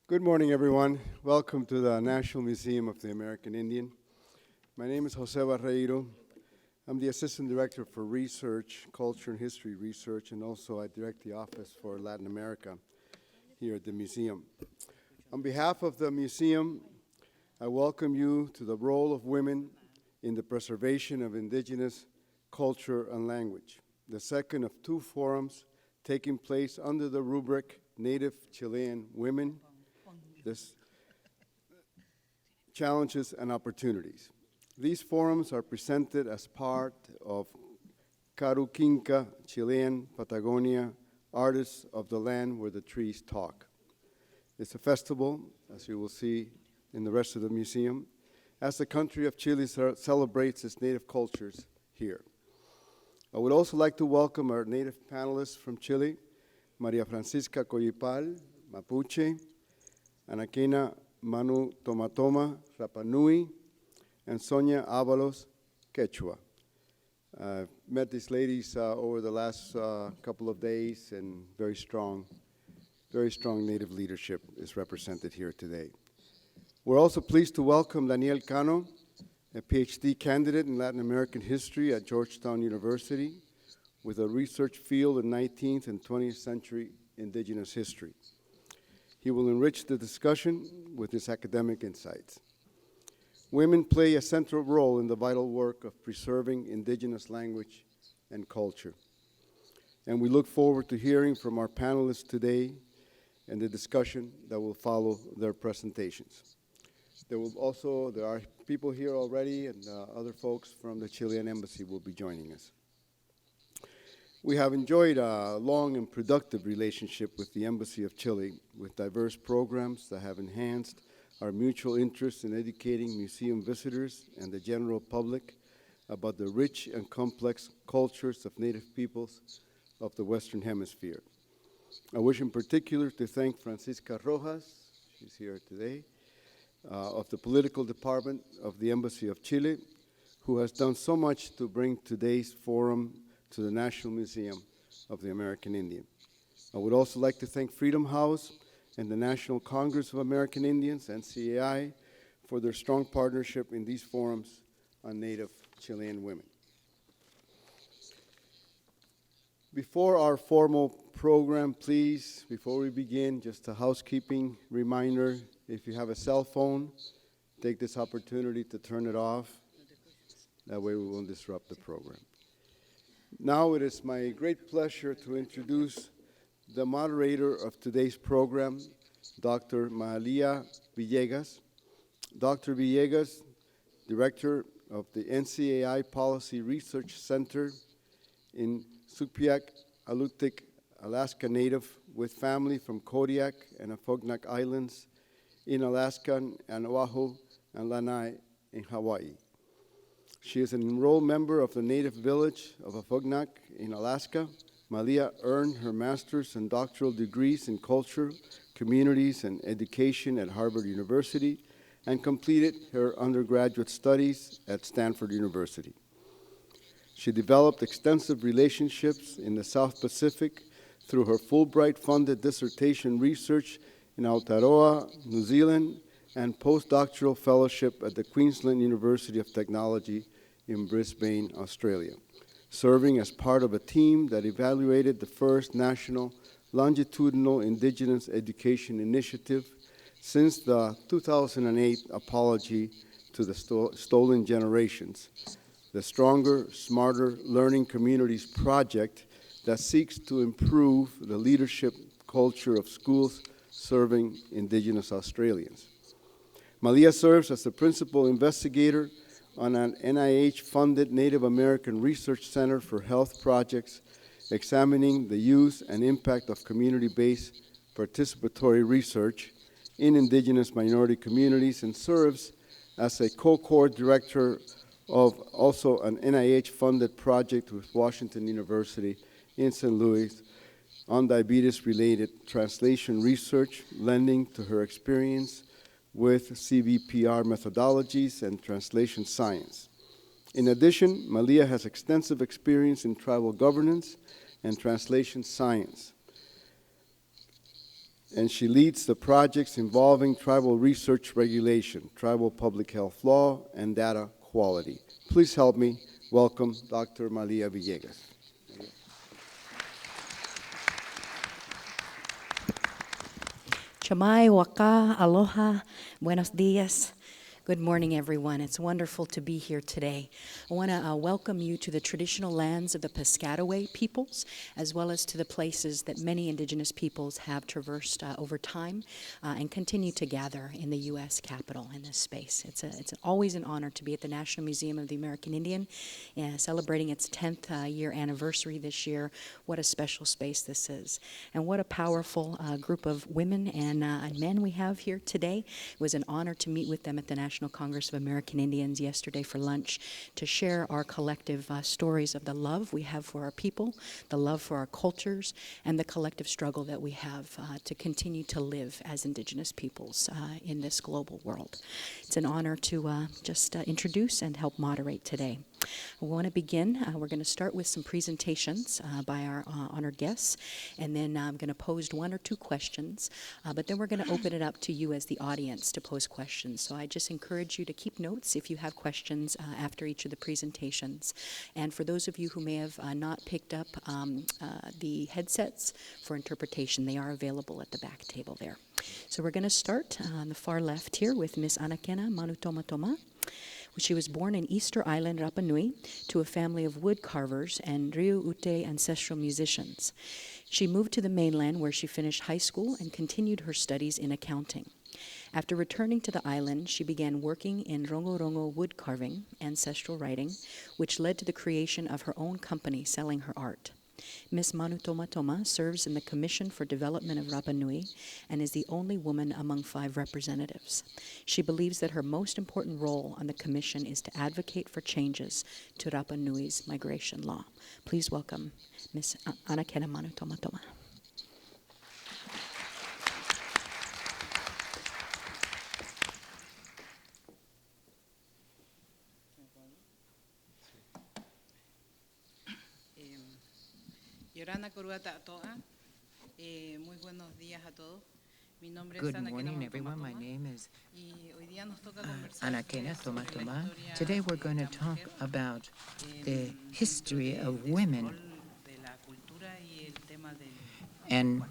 Good morning, everyone. Welcome to the National Museum of the American Indian. My name is Jose Barreiro. I'm the Assistant Director for Research, Culture and History Research, and also I direct the Office for Latin America here at the museum. On behalf of the museum, I welcome you to the role of women in the preservation of indigenous culture and language, the second of two forums taking place under the rubric Native Chilean Women, this challenges and opportunities. These forums are presented as part of Caruquinca, Chilean Patagonia, Artists of the Land Where the Trees Talk. It's a festival, as you will see in the rest of the museum, as the country of Chile celebrates its native cultures here. I would also like to welcome our native panelists from Chile, Maria Francisca Collipal, Mapuche, Anaquena Manu Tomatoma, Rapa Nui, and Sonia Avalos, Quechua. I've met these ladies over the last couple of days, and very strong Native leadership is represented here today. We're also pleased to welcome Daniel Cano, a PhD candidate in Latin American history at Georgetown University, with a research field in 19th and 20th century indigenous history. He will enrich the discussion with his academic insights. Women play a central role in the vital work of preserving indigenous language and culture. And we look forward to hearing from our panelists today and the discussion that will follow their presentations. There are people here already, and other folks from the Chilean Embassy will be joining us. We have enjoyed a long and productive relationship with the Embassy of Chile, with diverse programs that have enhanced our mutual interest in educating museum visitors and the general public about the rich and complex cultures of Native peoples of the Western Hemisphere. I wish in particular to thank Francisca Rojas, she's here today, of the Political Department of the Embassy of Chile, who has done so much to bring today's forum to the National Museum of the American Indian. I would also like to thank Freedom House and the National Congress of American Indians, NCAI, for their strong partnership in these forums on Native Chilean women. Before our formal program, please, before we begin, just a housekeeping reminder. If you have a cell phone, take this opportunity to turn it off. That way we won't disrupt the program. Now it is my great pleasure to introduce the moderator of today's program, Dr. Mahalia Villegas. Dr. Villegas, Director of the NCAI Policy Research Center in Sugpiaq, Alutiiq, Alaska native, with family from Kodiak and Afognak Islands in Alaska and Oahu and Lanai in Hawaii. She is an enrolled member of the Native Village of Afognak in Alaska. Malia earned her master's and doctoral degrees in culture, communities, and education at Harvard University and completed her undergraduate studies at Stanford University. She developed extensive relationships in the South Pacific through her Fulbright-funded dissertation research in Aotearoa, New Zealand, and postdoctoral fellowship at the Queensland University of Technology in Brisbane, Australia, serving as part of a team that evaluated the first national longitudinal Indigenous education initiative since the 2008 Apology to the Stolen Generations, the Stronger, Smarter Learning Communities project that seeks to improve the leadership culture of schools serving Indigenous Australians. Malia serves as the principal investigator on an NIH-funded Native American Research Center for Health projects examining the use and impact of community-based participatory research in Indigenous minority communities, and serves as a co-core director of also an NIH-funded project with Washington University in St. Louis on diabetes-related translation research, lending to her experience with CVPR methodologies and translation science. In addition, Malia has extensive experience in tribal governance and translation science. and she leads the projects involving tribal research regulation, tribal public health law, and data quality. Please help me welcome Dr. Malia Villegas. Chamay, waka, aloha, buenos dias. Good morning, everyone. It's wonderful to be here today. I want to welcome you to the traditional lands of the Piscataway peoples, as well as to the places that many indigenous peoples have traversed over time and continue to gather in the U.S. Capitol in this space. It's always an honor to be at the National Museum of the American Indian, celebrating its 10th year anniversary this year. What a special space this is. And what a powerful group of women and men we have here today. It was an honor to meet with them at the National Congress of American Indians yesterday for lunch to share our collective stories of the love we have for our people, the love for our cultures, and the collective struggle that we have to continue to live as indigenous peoples in this global world. It's an honor to just introduce and help moderate today. I want to begin. We're going to start with some presentations by our honored guests, and then I'm going to pose one or two questions, but then we're going to open it up to you as the audience to pose questions. So I just encourage you to keep notes if you have questions after each of the presentations. And for those of you who may have not picked up the headsets for interpretation, they are available at the back table there. So we're going to start on the far left here with Miss Anakena Manutomatoma. She was born in Easter Island, Rapa Nui, to a family of wood carvers and Riu Ute ancestral musicians. She moved to the mainland where she finished high school and continued her studies in accounting. After returning to the island, she began working in Rongo Rongo wood carving, ancestral writing, which led to the creation of her own company selling her art. Ms. Manutomatoma serves in the Commission for Development of Rapa Nui and is the only woman among 5 representatives. She believes that her most important role on the Commission is to advocate for changes to Rapa Nui's migration law. Please welcome Ms. Anakena Manutomatoma. Yorana Coruata Atoa. Muy buenos días a todos. Mi nombre es Good morning, everyone. My name is Anakena Tomatoma. Today we're going to talk about the history of women and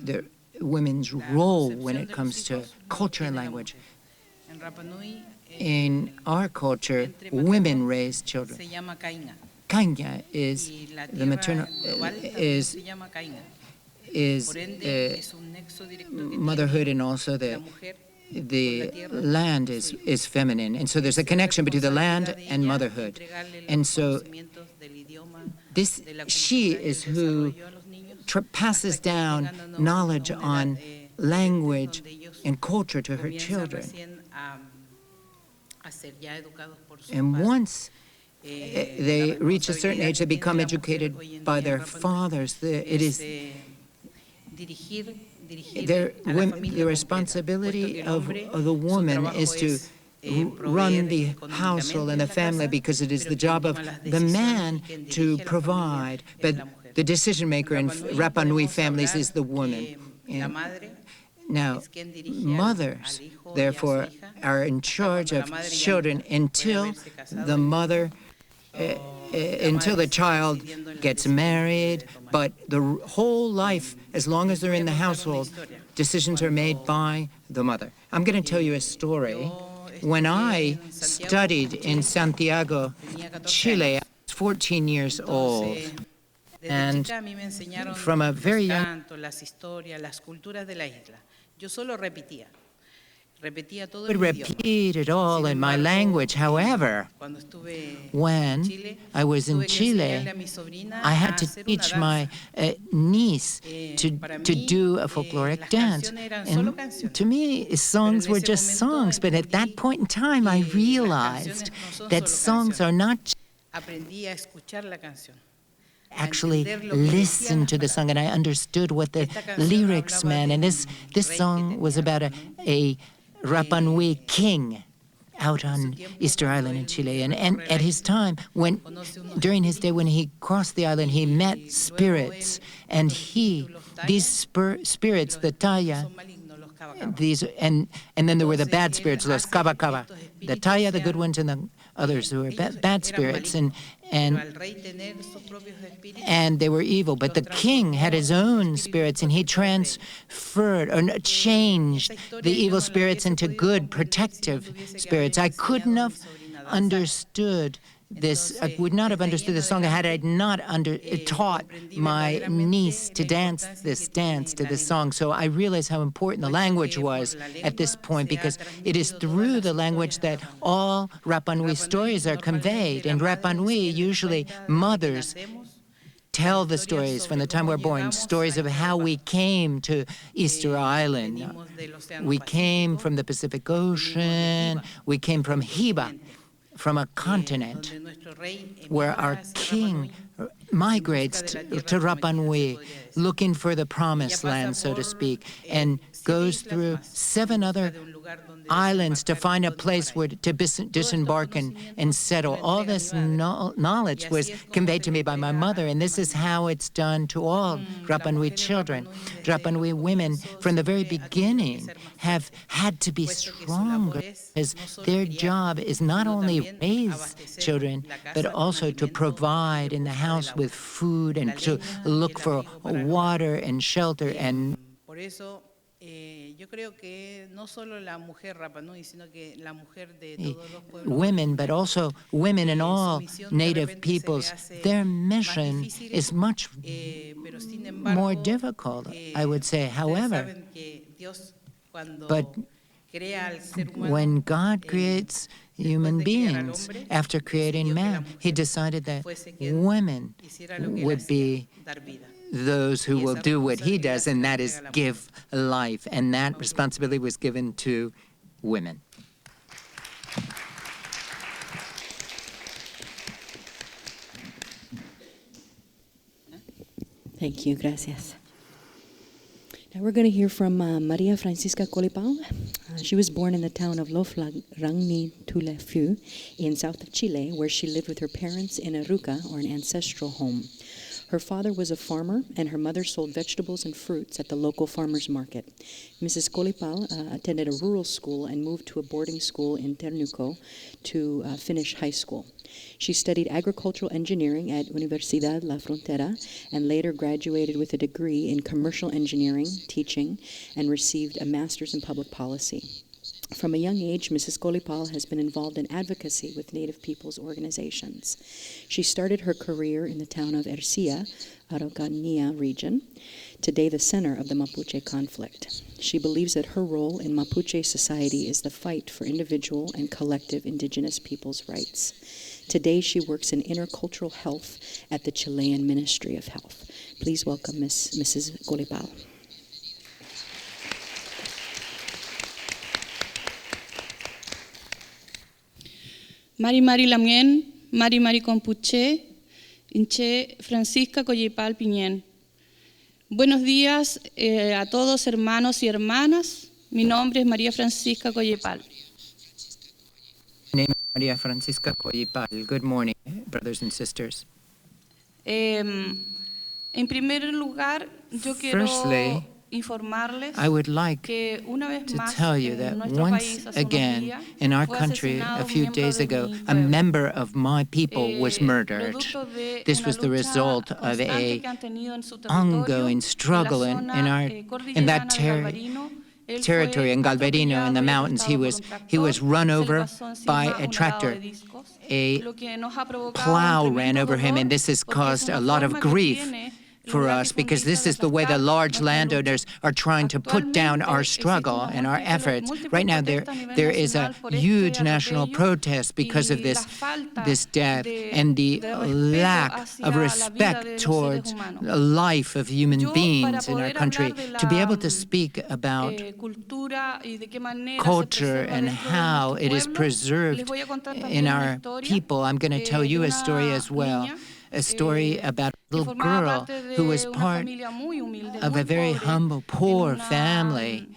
the women's role when it comes to culture and language. In our culture, women raise children. Kainga is the maternal is motherhood, and also the land is feminine, and so there's a connection between the land and motherhood. And so she is who passes down knowledge on language and culture to her children. And once they reach a certain age, they become educated by their fathers. It is the responsibility of the woman is to run the household and the family, because it is the job of the man to provide. But the decision maker in Rapa Nui families is the woman. And now, mothers, therefore, are in charge of children until the mother until the child gets married, but the whole life, as long as they're in the household, decisions are made by the mother. I'm going to tell you a story. When I studied in Santiago, Chile, I was 14 years old, and from a very young I would repeat it all in my language. However, when I was in Chile, I had to teach my niece to do a folkloric dance. And to me, songs were just songs. But at that point in time, I realized that songs are not actually listen to the song, and I understood what the lyrics meant. And this song was about a Rapa Nui king, out on Easter Island in Chile. And at his time, during his day when he crossed the island, he met spirits. And these spirits, the Taya, and then there were the bad spirits, los Kaba Kaba, the Taya, the good ones, and the others who were bad spirits, and they were evil. But the king had his own spirits, and he transferred or changed the evil spirits into good, protective spirits. I couldn't have understood this. I would not have understood this song had I not taught my niece to dance to this song. So I realized how important the language was at this point, because it is through the language that all Rapa Nui stories are conveyed. In Rapa Nui, usually mothers tell the stories from the time we're born, stories of how we came to Easter Island. We came from the Pacific Ocean. We came from Hiba, from a continent where our king migrates to Rapa Nui, looking for the promised land, so to speak, and goes through 7 other islands to find a place where to disembark and settle. All this knowledge was conveyed to me by my mother, and this is how it's done to all Rapa Nui children. Rapa Nui women, from the very beginning, have had to be stronger, because their job is not only raise children, but also to provide in the house with food and to look for water and shelter. And women, but also women in all native peoples, their mission is much more difficult, I would say. However, but when God creates human beings, after creating man, he decided that women would be those who will do what he does, and that is give life. And that responsibility was given to women. Thank you, gracias. Now we're going to hear from Maria Francisca Colipao. She was born in the town of Loflagranni Tulefu in south of Chile, where she lived with her parents in a ruca, or an ancestral home. Her father was a farmer, and her mother sold vegetables and fruits at the local farmers market. Mrs. Colipao attended a rural school and moved to a boarding school in Ternuco to finish high school. She studied agricultural engineering at Universidad La Frontera and later graduated with a degree in commercial engineering, teaching, and received a master's in public policy. From a young age, Mrs. Colipao has been involved in advocacy with Native peoples organizations. She started her career in the town of Ercilla, Araucanía region, today the center of the Mapuche conflict. She believes that her role in Mapuche society is the fight for individual and collective indigenous peoples' rights. Today, she works in intercultural health at the Chilean Ministry of Health. Please welcome Mrs. Colipao. Mari Mari Lamien, Mari Mari Compuche, Inche Francisca Colipao Piñén. Buenos días a todos, hermanos y hermanas. Mi nombre es María Francisca Colipao. My name is Maria Francisca Colipao. Good morning, brothers and sisters. En primer lugar, yo quiero informarles I would like que una vez to más tell you that once again in our country a few days ago, a member of my people was murdered. This was the result of a ongoing struggle in that territory in Galvarino in the mountains. He was run over by a tractor. A plow ran over him, and this has caused a lot of grief for us, because this is the way the large landowners are trying to put down our struggle and our efforts. Right now, there is a huge national protest because of this death and the lack of respect towards the life of human beings in our country. To be able to speak about culture and how it is preserved in our people, I'm going to tell you a story as well. A story about a little girl who was part of a very humble, poor family.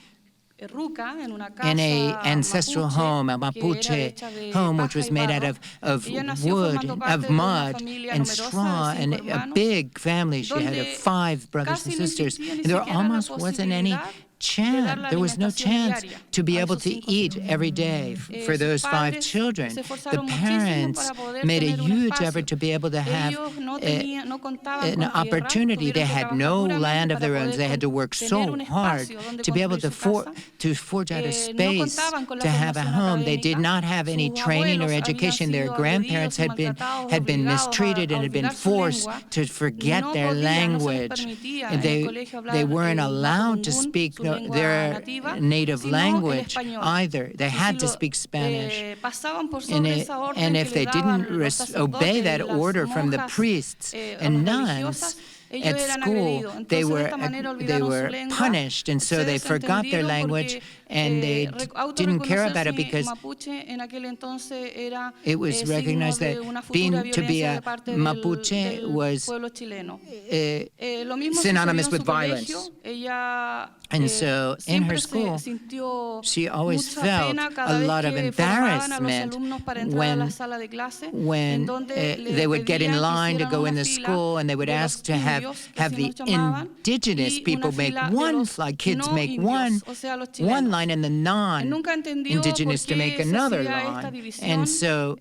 ruca, en una casa in an ancestral mapuche, home, a que era Mapuche hecha de home, which paja was y made out barro. of Ella nació wood, formando parte of de una mud, familia and numerosa straw, de 5 and a hermanos, big family. She had donde 5 brothers casi and no sisters. existía ni And there siquiera la almost wasn't any posibilidad de dar chance. la There was no alimentación chance diaria to be a able esos to 5 eat hijos. every day for Sus those 5 padres children. se The esforzaron muchísimo parents para poder made a tener un huge espacio. effort to be able to have Ellos no contaban an con tierra, opportunity. They tuvieron que had trabajar no duramente land of para their own. poder They had to work tener so un hard espacio donde to be able construir to su casa. forge out a No space contaban con la to have a formación home. They did académica. not have any Sus training or abuelos habían education. Their sido grandparents agredidos y had been maltratados, mistreated obligados and had been a olvidar su forced lengua. to forget No their podían, no se les language. permitía And en el colegio hablar they weren't el allowed to mapudungún, speak su lengua their nativa, native sino el language español. either. They Y si had to lo, speak Spanish. pasaban por And, sobre esa orden and que if les they daban didn't los obey sacerdotes that y las order from the monjas, priests o and las nuns religiosas, ellos at eran school, agredidos. they Entonces, de esta manera they olvidaron su were lengua, punished, and so se they forgot their desentendieron language, porque and they didn't care about it autorreconocerse because mapuche en aquel entonces era it was signo recognized de that una futura being to be violencia a de parte Mapuche del was pueblo chileno. uh, Lo mismo synonymous sucedió en with su colegio. violence. Ella And so in her siempre school, sintió she always mucha felt pena a cada vez lot of que formaban a los embarrassment alumnos para entrar a la when sala de clase, en when donde they would get in pedían que line to hicieran go in una the fila school, and they would de los ask to have indios, que así the nos llamaban, indigenous y people una make fila de one, los like kids no make indios, o sea, los one chilenos. line, and the Nunca entendió por non-indigenous to make qué se another hacía esta line. división, And so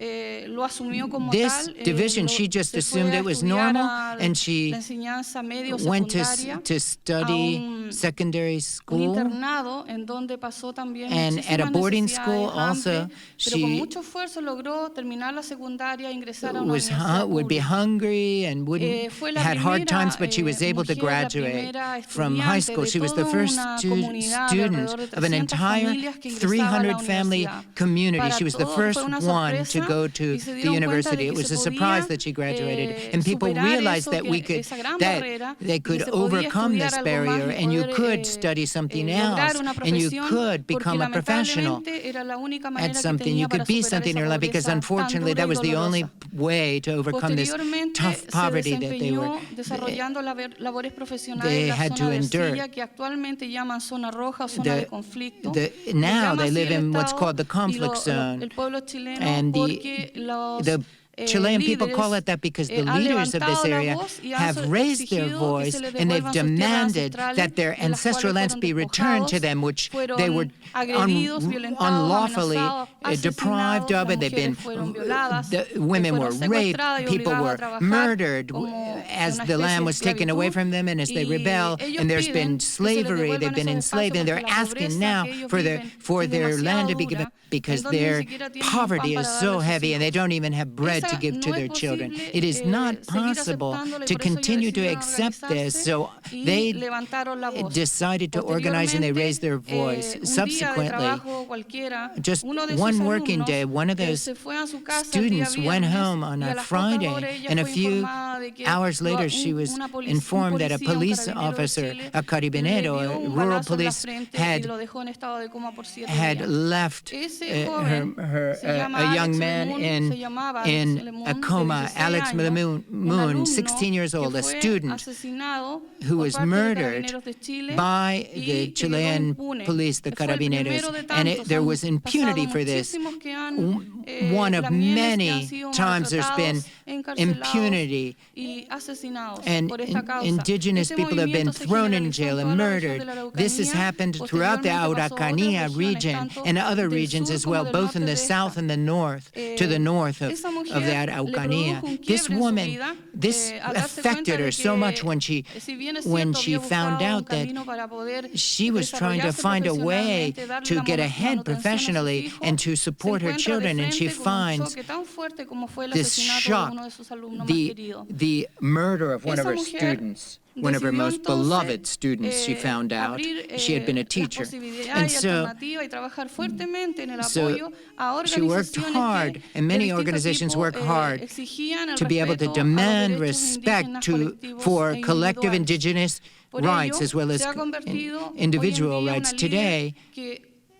lo asumió como this tal, division, she just se fue assumed a it was estudiar normal, a and she la enseñanza medio went secundaria to study a un secondary un school. internado en donde pasó también And at a muchísimas boarding necesidades, school hambre, also, pero con she mucho esfuerzo logró terminar la secundaria e ingresar a una was universidad would be pública. hungry and Fue la had hard primera, times, but she was able to mujer, la graduate primera from high estudiante school. de She was the toda first una comunidad de student alrededor de of an 300 entire familias que ingresaban a la 300 family universidad. community. Para She was the todos first fue una one to sorpresa go to y se the dieron cuenta university. de It que was se a surprise podía that she graduated, and people superar realized eso, that we could esa gran that barrera, they y que could se podía overcome estudiar this algo más barrier, y and you poder, could study something lograr else, una and you profesión, could porque become a professional lamentablemente era la única at manera que something. tenía You could para be superar something in esa your life, because pobreza tan unfortunately dura that y was the only dolorosa. way to overcome this Posteriormente tough se poverty that they were. desempeñó desarrollando labores profesionales They en la had zona to de endure. Ercilla, que actualmente llaman zona roja o zona de The, conflicto. now Le llama they así live el in what's Estado called the y conflict zone, el pueblo chileno and porque los the Chilean people líderes, call it that because the han leaders of this levantado la area voz y han have raised their exigido que voice, se les and they've devuelvan sus tierras demanded ancestrales, that their de las ancestral cuales lands fueron be returned to despojados, them, which fueron they were agredidos, violentados, unlawfully amenazados, deprived of, asesinados, and they've been, las mujeres fueron violadas, the women were fueron raped, secuestradas y people obligadas were a trabajar murdered como as una the especie land de was taken away esclavitud. from them, and as they Y rebel, ellos and there's been piden que se les slavery, they've devuelvan been esos enslaved, and espacios they're porque la asking pobreza now que ellos for viven for es their land to be demasiado given, dura, because en donde ni their siquiera tienen un poverty pan is para so darle a sus heavy, and they hijos. don't even have bread to Esa give to no es their children. posible, It is not seguir possible aceptándolo, y to por eso ellos continue to decidieron accept this. organizarse So y they levantaron la voz. decided to organize, and they raised their voice. Un día de Subsequently, trabajo cualquiera, just uno de one sus working alumnos, day, one of those se fue a su casa el día students went viernes, home on y a a las pocas Friday, horas ella and a fue few informada de que hours later she was informed that a police officer, a carabinero, a rural police, had left a young man in a coma, Alex Moon, 16 years old, a student who was murdered by the Chilean police, the carabineros, and there was impunity for this. One of many times there's been impunity, and indigenous people have been thrown in jail and murdered. This has happened throughout the Araucanía region and other regions as well, both in the south and the north, to the north of the Araucanía. This woman, this affected her so much when she found out that she was trying to find a way to get ahead professionally and to support her children, and she finds this shock, the murder of one of her students, one of her most beloved students, she found out. She had been a teacher. And so she worked hard, and many organizations work hard to be able to demand respect for collective indigenous rights as well as individual rights. Today,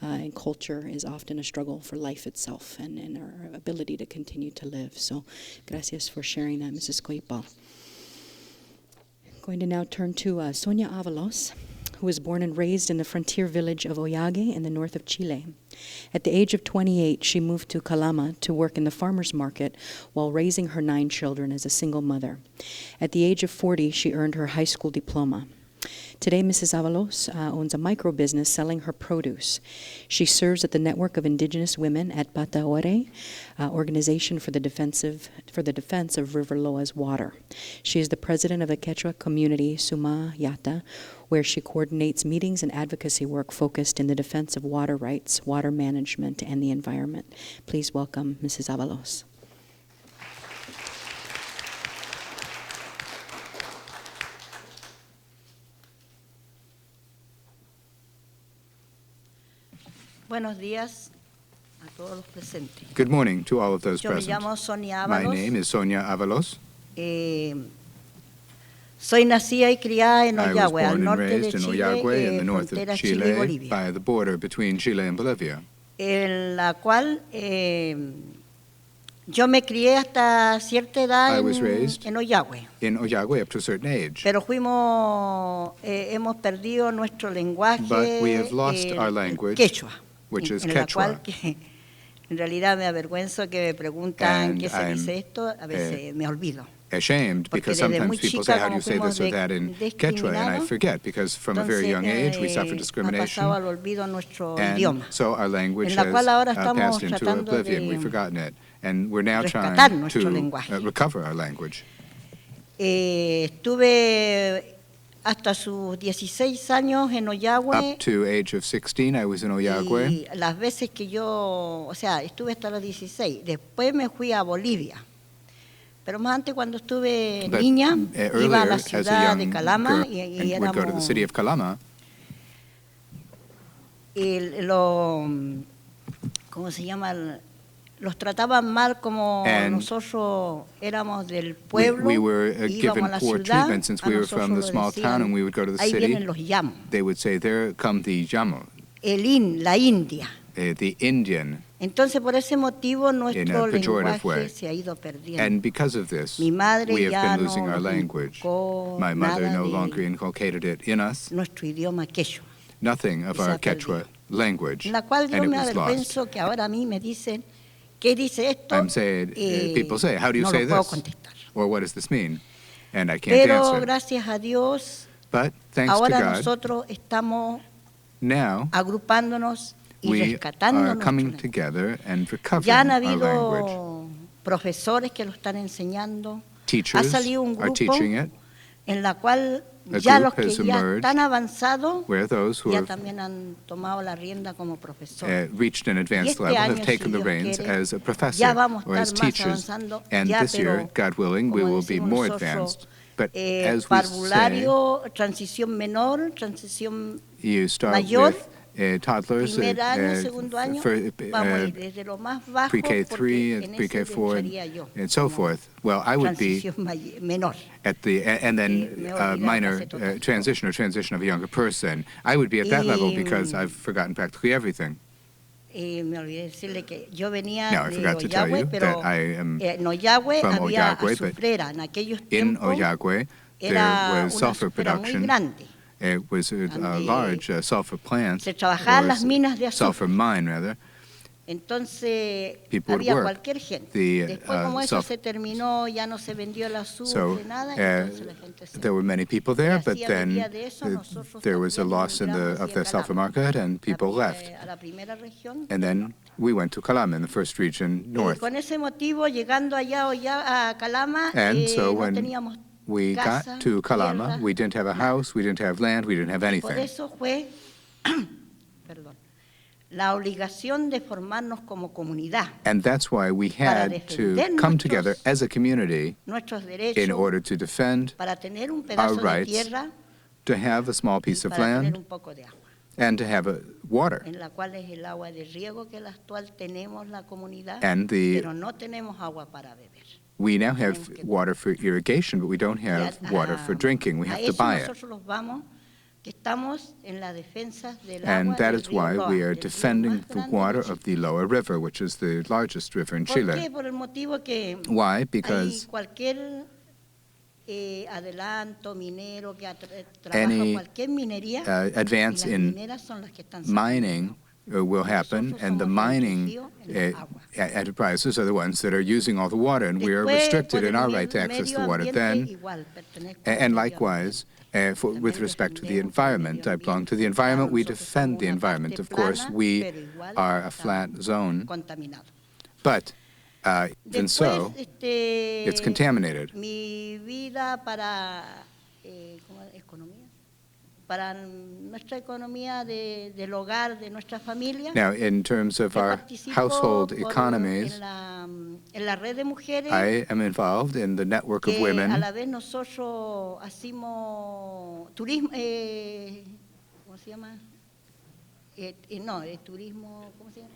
and culture is often a struggle for life itself and our ability to continue to live. So, gracias for sharing that, Mrs. Coipal. Going to now turn to Sonia Avalos, who was born and raised in the frontier village of Oyague in the north of Chile. At the age of 28, she moved to Calama to work in the farmer's market while raising her 9 children as a single mother. At the age of 40, she earned her high school diploma. Today, Mrs. Avalos owns a micro business selling her produce. She serves at the Network of Indigenous Women at Pataore, organization for the defense of River Loa's water. She is the president of the Quechua community, Suma Yata, where she coordinates meetings and advocacy work focused in the defense of water rights, water management, and the environment. Please welcome Mrs. Avalos. Buenos días a todos los presentes. Good morning to all of those Yo me present. llamo Sonia My Ábalos. name is Sonia Avalos. Soy nacida y criada en I was Oyague, al born and norte de raised in Chile, Oyague in the north of frontera Chile y Chile Bolivia, by the border between Chile and Bolivia. en la cual yo me crié hasta cierta edad I was raised en Oyague. In Oyague up to a certain age. Pero hemos perdido nuestro lenguaje, But we have lost our language, quechua, which is en la cual Quechua. que en realidad me avergüenzo que me preguntan And qué se I'm, dice esto, a veces me olvido. Ashamed Porque because desde sometimes muy people chica, say, how do como you say this or fuimos that in Quechua? And I discriminados, forget because from a very young age we suffer ha discrimination. pasado al olvido nuestro And idioma. so our language En la has cual ahora estamos passed into tratando oblivion. de We've forgotten it. And we're now rescatar trying nuestro to lenguaje. recover our language. Estuve hasta sus 16 años en Oyague. Up to age of 16, I was in Oyague. Y las veces que estuve hasta los 16. Después me fui a Bolivia. Pero más antes, cuando estuve But, niña, earlier, iba a la as a ciudad de young Calama girl, y and would go to the éramos city of Calama. ¿cómo se llama? Los trataban mal como And nosotros éramos del pueblo. We were íbamos given a la poor ciudad, treatment since a we were nosotros from the nos small decían, town and we would go to the ahí city. vienen los yamos. They would say, there come the Yamo, La India. the Indian. Entonces, por ese motivo, nuestro pejorative lenguaje way. se ha ido perdiendo. And because of this, Mi madre we have ya been losing no our nos language. inculcó My mother nada no de longer inculcated it in us, nuestro idioma quechua, nothing of Y se our ha perdido. Quechua language, en la cual and yo it me was lost. avergüenzo que ahora a mí me dicen, ¿qué dice esto? I'm saying, people say, how do you no say lo puedo this? contestar. Or what does this mean? And I can't Pero answer. gracias a Dios, But thanks to ahora God, nosotros estamos now agrupándonos y we rescatando are nuestro coming lenguaje. together and recovering Ya han our language. habido profesores que lo están enseñando. Ha Teachers salido un are grupo teaching it, en la cual A ya group los que has ya emerged están avanzados where those who ya have también han tomado la rienda como profesores. reached an Y advanced este level año, have taken si the Dios reins quiere, as a professor ya vamos a or as estar más teachers. avanzando, And ya, this year, pero, God willing, we como will be decimos more nosotros, advanced. But as we say, parvulario, transición menor, transición you start mayor, with toddlers, primer año, segundo año, vamos a ir desde lo más bajo, pre-K3 porque and en ese pre-K4 entraría yo, and so como forth. Well, I would be transición menor. at the, and then me olvidé minor casi todo. transition or transition of a younger person. I would be at that level Y, because I've forgotten practically everything. Me olvidé decirle que yo venía Now, I de forgot to tell Oyague, you pero that I am en Oyague from había Oyague, but azufrera. En aquellos in tiempos Oyague. There era was una sulfur azufrera muy production. grande. It was a Donde large sulfur plant, se trabajaban or las minas de azufre. sulfur mine rather. Entonces People would había work cualquier gente. the, Después como eso sulfur. se terminó, ya no se vendió el So azufre, nada, entonces la gente se there were many people there, Y but así, a then medida de eso, nosotros there was a también loss emigramos of the hacia sulfur Calama. market, and people left. A la primera región. And then we went to Calama in the first region north. Con ese motivo, llegando allá a Calama, And so no when teníamos we casa, got to Calama, tierra, we didn't have a house, we didn't have land, we didn't have Por anything. eso fue perdón, la obligación de formarnos como comunidad, And that's why we para had to defender come together nuestros- as a community nuestros derechos, in order to defend, para tener un pedazo de rights, tierra to have a small y piece of para tener land, un poco de agua, and to have water. en la cual es el agua de riego que la actual tenemos la comunidad, And pero no tenemos agua para beber. we now have tenemos que- water for irrigation, but we don't have Y water for drinking. We a have to eso buy it. nosotros los vamos, que estamos en la defensa del And agua that del is río why Loa, we are del río defending más the grande de water Chile. of the Loa River, which is the largest river in ¿Por qué? Chile. Por el motivo que Why? hay Because cualquier adelanto minero que trabaja Any, cualquier minería, advance y las in mineras son las que están sacando mining will happen, and the mining enterprises are the ones that are using all the water, and we are restricted in our right to access the water. Then, and likewise, with respect to the environment, I belong to the environment. We defend the environment. Of course, we are a flat zone, but even so, it's contaminated. Mi vida para economía, para nuestra economía del hogar, de nuestra familia. Now, in terms of our household economies, En la red de mujeres, I am involved in the network of que a women. la vez nosotros hacemos turismo, ¿cómo se llama? No, turismo, ¿cómo se llama?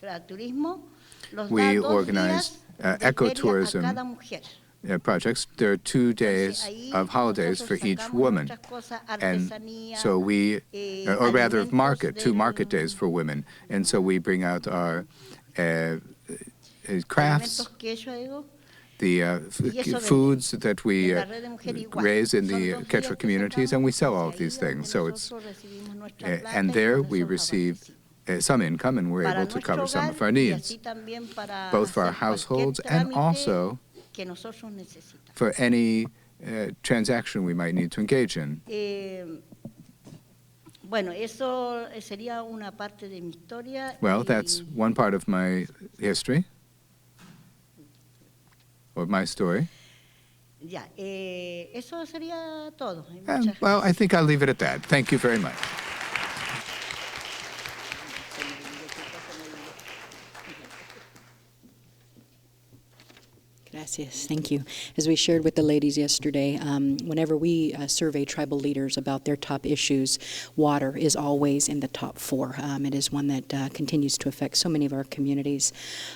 Claro, turismo. Los We da 2 organize días de ecotourism feria a cada mujer. Projects. There are 2 days of holidays for each woman. And so we, or rather market, 2 market days for women. And so we bring out our crafts, the foods that we raise in the Quechua communities, and we sell all of these things. So it's, and there we receive some income, and we're able to cover some of our needs, both for our households and also for any transaction we might need to engage in. Bueno, eso sería una parte de mi historia. Well, that's one part of my history, or my story. Ya, eso sería todo. And, well, I think I'll leave it at that. Thank you very much. Gracias. Thank you. As we shared with the ladies yesterday, whenever we survey tribal leaders about their top issues, water is always in the top 4. It is one that continues to affect so many of our communities.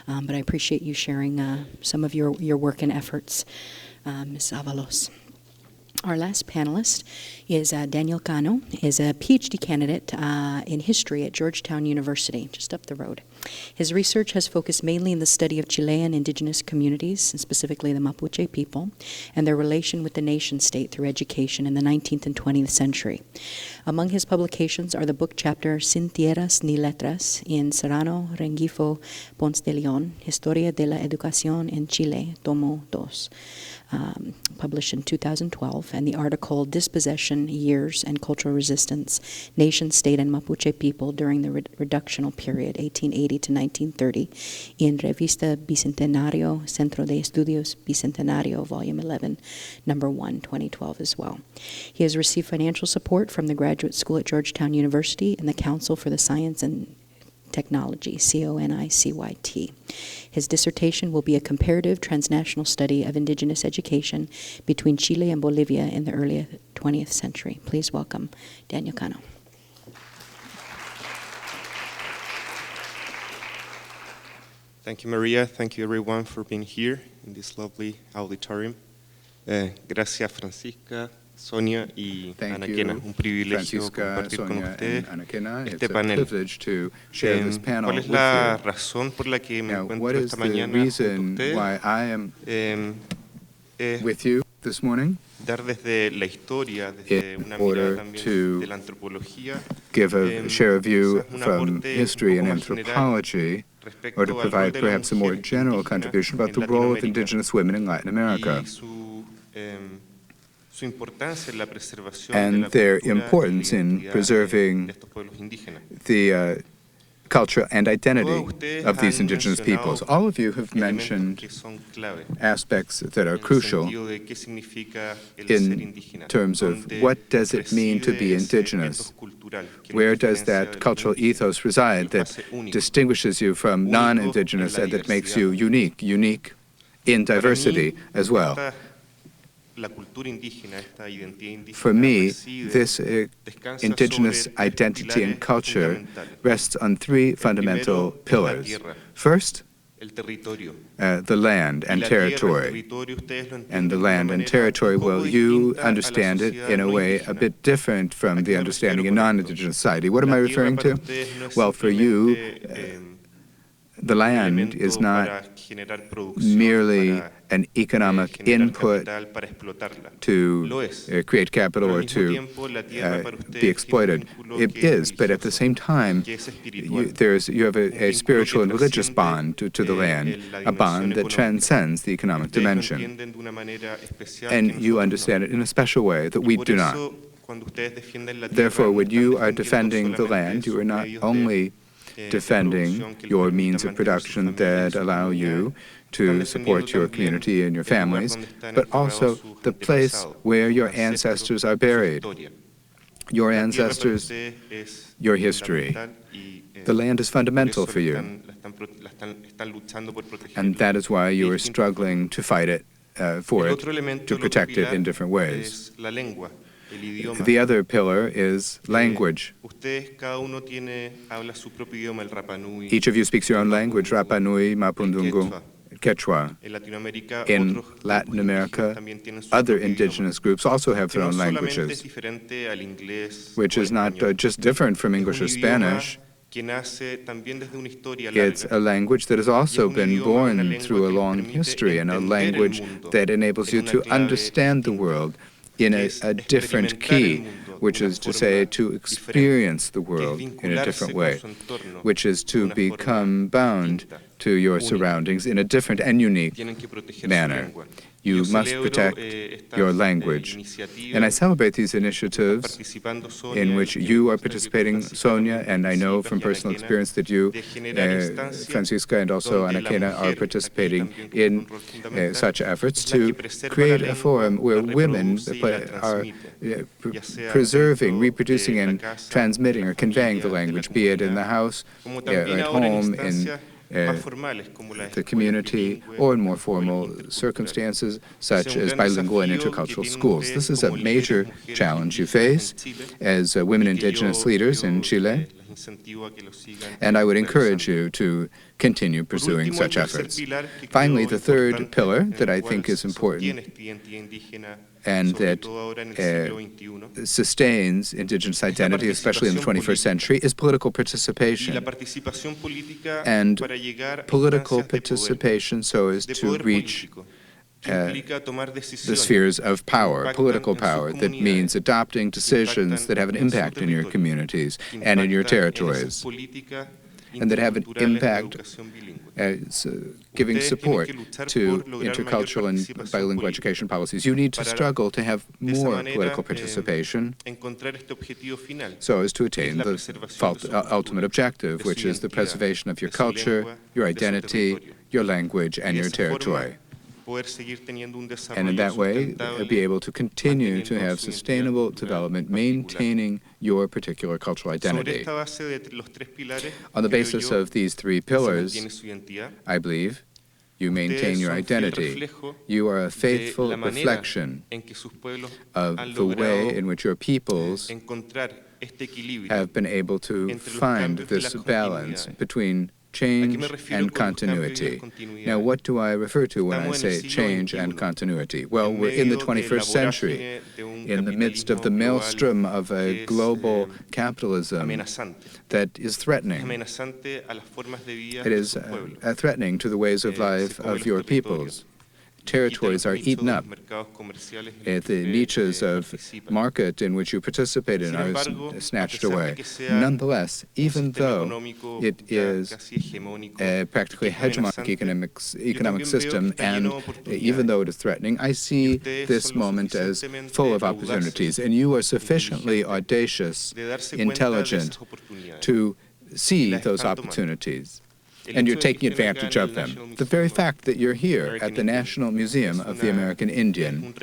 But I appreciate you sharing some of your work and efforts, Ms. Avalos. Our last panelist is Daniel Cano, is a PhD candidate in history at Georgetown University, just up the road. His research has focused mainly in the study of Chilean indigenous communities, and specifically the Mapuche people, and their relation with the nation-state through education in the 19th and 20th century. Among his publications are the book chapter Sin Tierras ni Letras in Serrano, Rengifo, Ponce de León, Historia de la Educación en Chile, Tomo 2. Published in 2012, and the article Dispossession, Years, and Cultural Resistance, Nation, State, and Mapuche People During the Reductional Period, 1880 to 1930, in Revista Bicentenario, Centro de Estudios Bicentenario, Volume 11, Number 1, 2012 as well. He has received financial support from the Graduate School at Georgetown University and the Council for the Science and Technology, CONICYT. His dissertation will be a comparative transnational study of indigenous education between Chile and Bolivia in the early 20th century. Please welcome Daniel Cano. Thank you, Maria. Thank you, everyone, for being here in this lovely auditorium. Gracias, Francisca, Sonia y Thank Anaquena. you, Un privilegio Francisca, compartir con Sonia, ustedes and Anaquena. It's este a panel. privilege to share this panel ¿Cuál with es la you. razón por la que me Now, what encuentro is esta the mañana junto a reason ustedes? why I am Es with you this morning? dar desde la historia, desde In una order mirada también to de la antropología, give a share a view quizás un from aporte history and un poco más general anthropology, respecto or to al rol provide de la perhaps a more mujer general indígena contribution about en the role of Latinoamérica indigenous women in Latin America y su importancia en la preservación de and la their cultura y la importance in identidad preserving de estos pueblos indígenas. the culture and identity Todos ustedes of these han indigenous peoples. mencionado All of you have elementos mentioned que son clave aspects that are en el crucial sentido de qué significa el ser in indígena, terms of dónde what does it mean to be reside ese indigenous? ethos cultural que nos Where does diferencia that del cultural indígena ethos reside y that nos hace únicos. distinguishes you from Únicos non-indigenous en la and that makes diversidad. you unique in Para diversity mí, as well? la cultura indígena, esta identidad indígena For me, reside, this descansa indigenous sobre tres identity and pilares culture fundamentales. rests on 3 fundamental primero es la pillars. tierra. First, El territorio. the land Y and la tierra, el territory. territorio, ustedes lo entienden And the de una land and manera territory, un poco well, you distinta a la understand it sociedad in a no way a indígena. bit different from ¿A qué the me understanding refiero in con esto? non-indigenous society. What am La I tierra referring para to? ustedes no es Well, for you, simplemente, the land is not merely an economic input to create capital or to be exploited. It is, but at the same time, you have a spiritual and religious bond to the land, a bond that transcends the economic dimension. And you understand it in a special way that we do not. Therefore, when you are defending the land, you are not only defending your means of production that allow you to support your community and your families, but also the place where your ancestors are buried, your ancestors, your history. The land is fundamental for you, and that is why you are struggling to fight it, for it, to protect it in different ways. The other pillar is language. Each of you speaks your own language, Rapa Nui, Mapudungun, Quechua. In Latin America, other indigenous groups also have their own languages, which is not just different from English or Spanish. It's a language that has also been born through a long history, and a language that enables you to understand the world in a different key, which is to say, to experience the world in a different way, which is to become bound to your surroundings in a different and unique manner. You must protect your language. And I celebrate these initiatives in which you are participating, Sonia, and I know from personal experience that you, Francisca, and also Ana Kena are participating in such efforts to create a forum where women are preserving, reproducing, and transmitting or conveying the language, be it in the house, at home, in the community, or in more formal circumstances, such as bilingual and intercultural schools. This is a major challenge you face as women indigenous leaders in Chile, and I would encourage you to continue pursuing such efforts. Finally, the third pillar that I think is important and that sustains indigenous identity, especially in the 21st century, is political participation. And political participation so as to reach the spheres of power, political power, that means adopting decisions that have an impact in your communities and in your territories, and that have an impact as giving support to intercultural and bilingual education policies. You need to struggle to have more political participation so as to attain the ultimate objective, which is the preservation of your culture, your identity, your language, and your territory. And in that way, be able to continue to have sustainable development, maintaining your particular cultural identity. On the basis of these three pillars, I believe, you maintain your identity. You are a faithful reflection of the way in which your peoples have been able to find this balance between change and continuity. Now, what do I refer to when I say change and continuity? Well, we're in the 21st century, in the midst of the maelstrom of a global capitalism that is threatening. It is threatening to the ways of life of your peoples. Territories are eaten up. The niches of market in which you participate in are snatched away. Nonetheless, even though it is a practically hegemonic economic system, and even though it is threatening, I see this moment as full of opportunities. And you are sufficiently audacious, intelligent, to see those opportunities. And you're taking advantage of them. The very fact that you're here at the National Museum of the American Indian,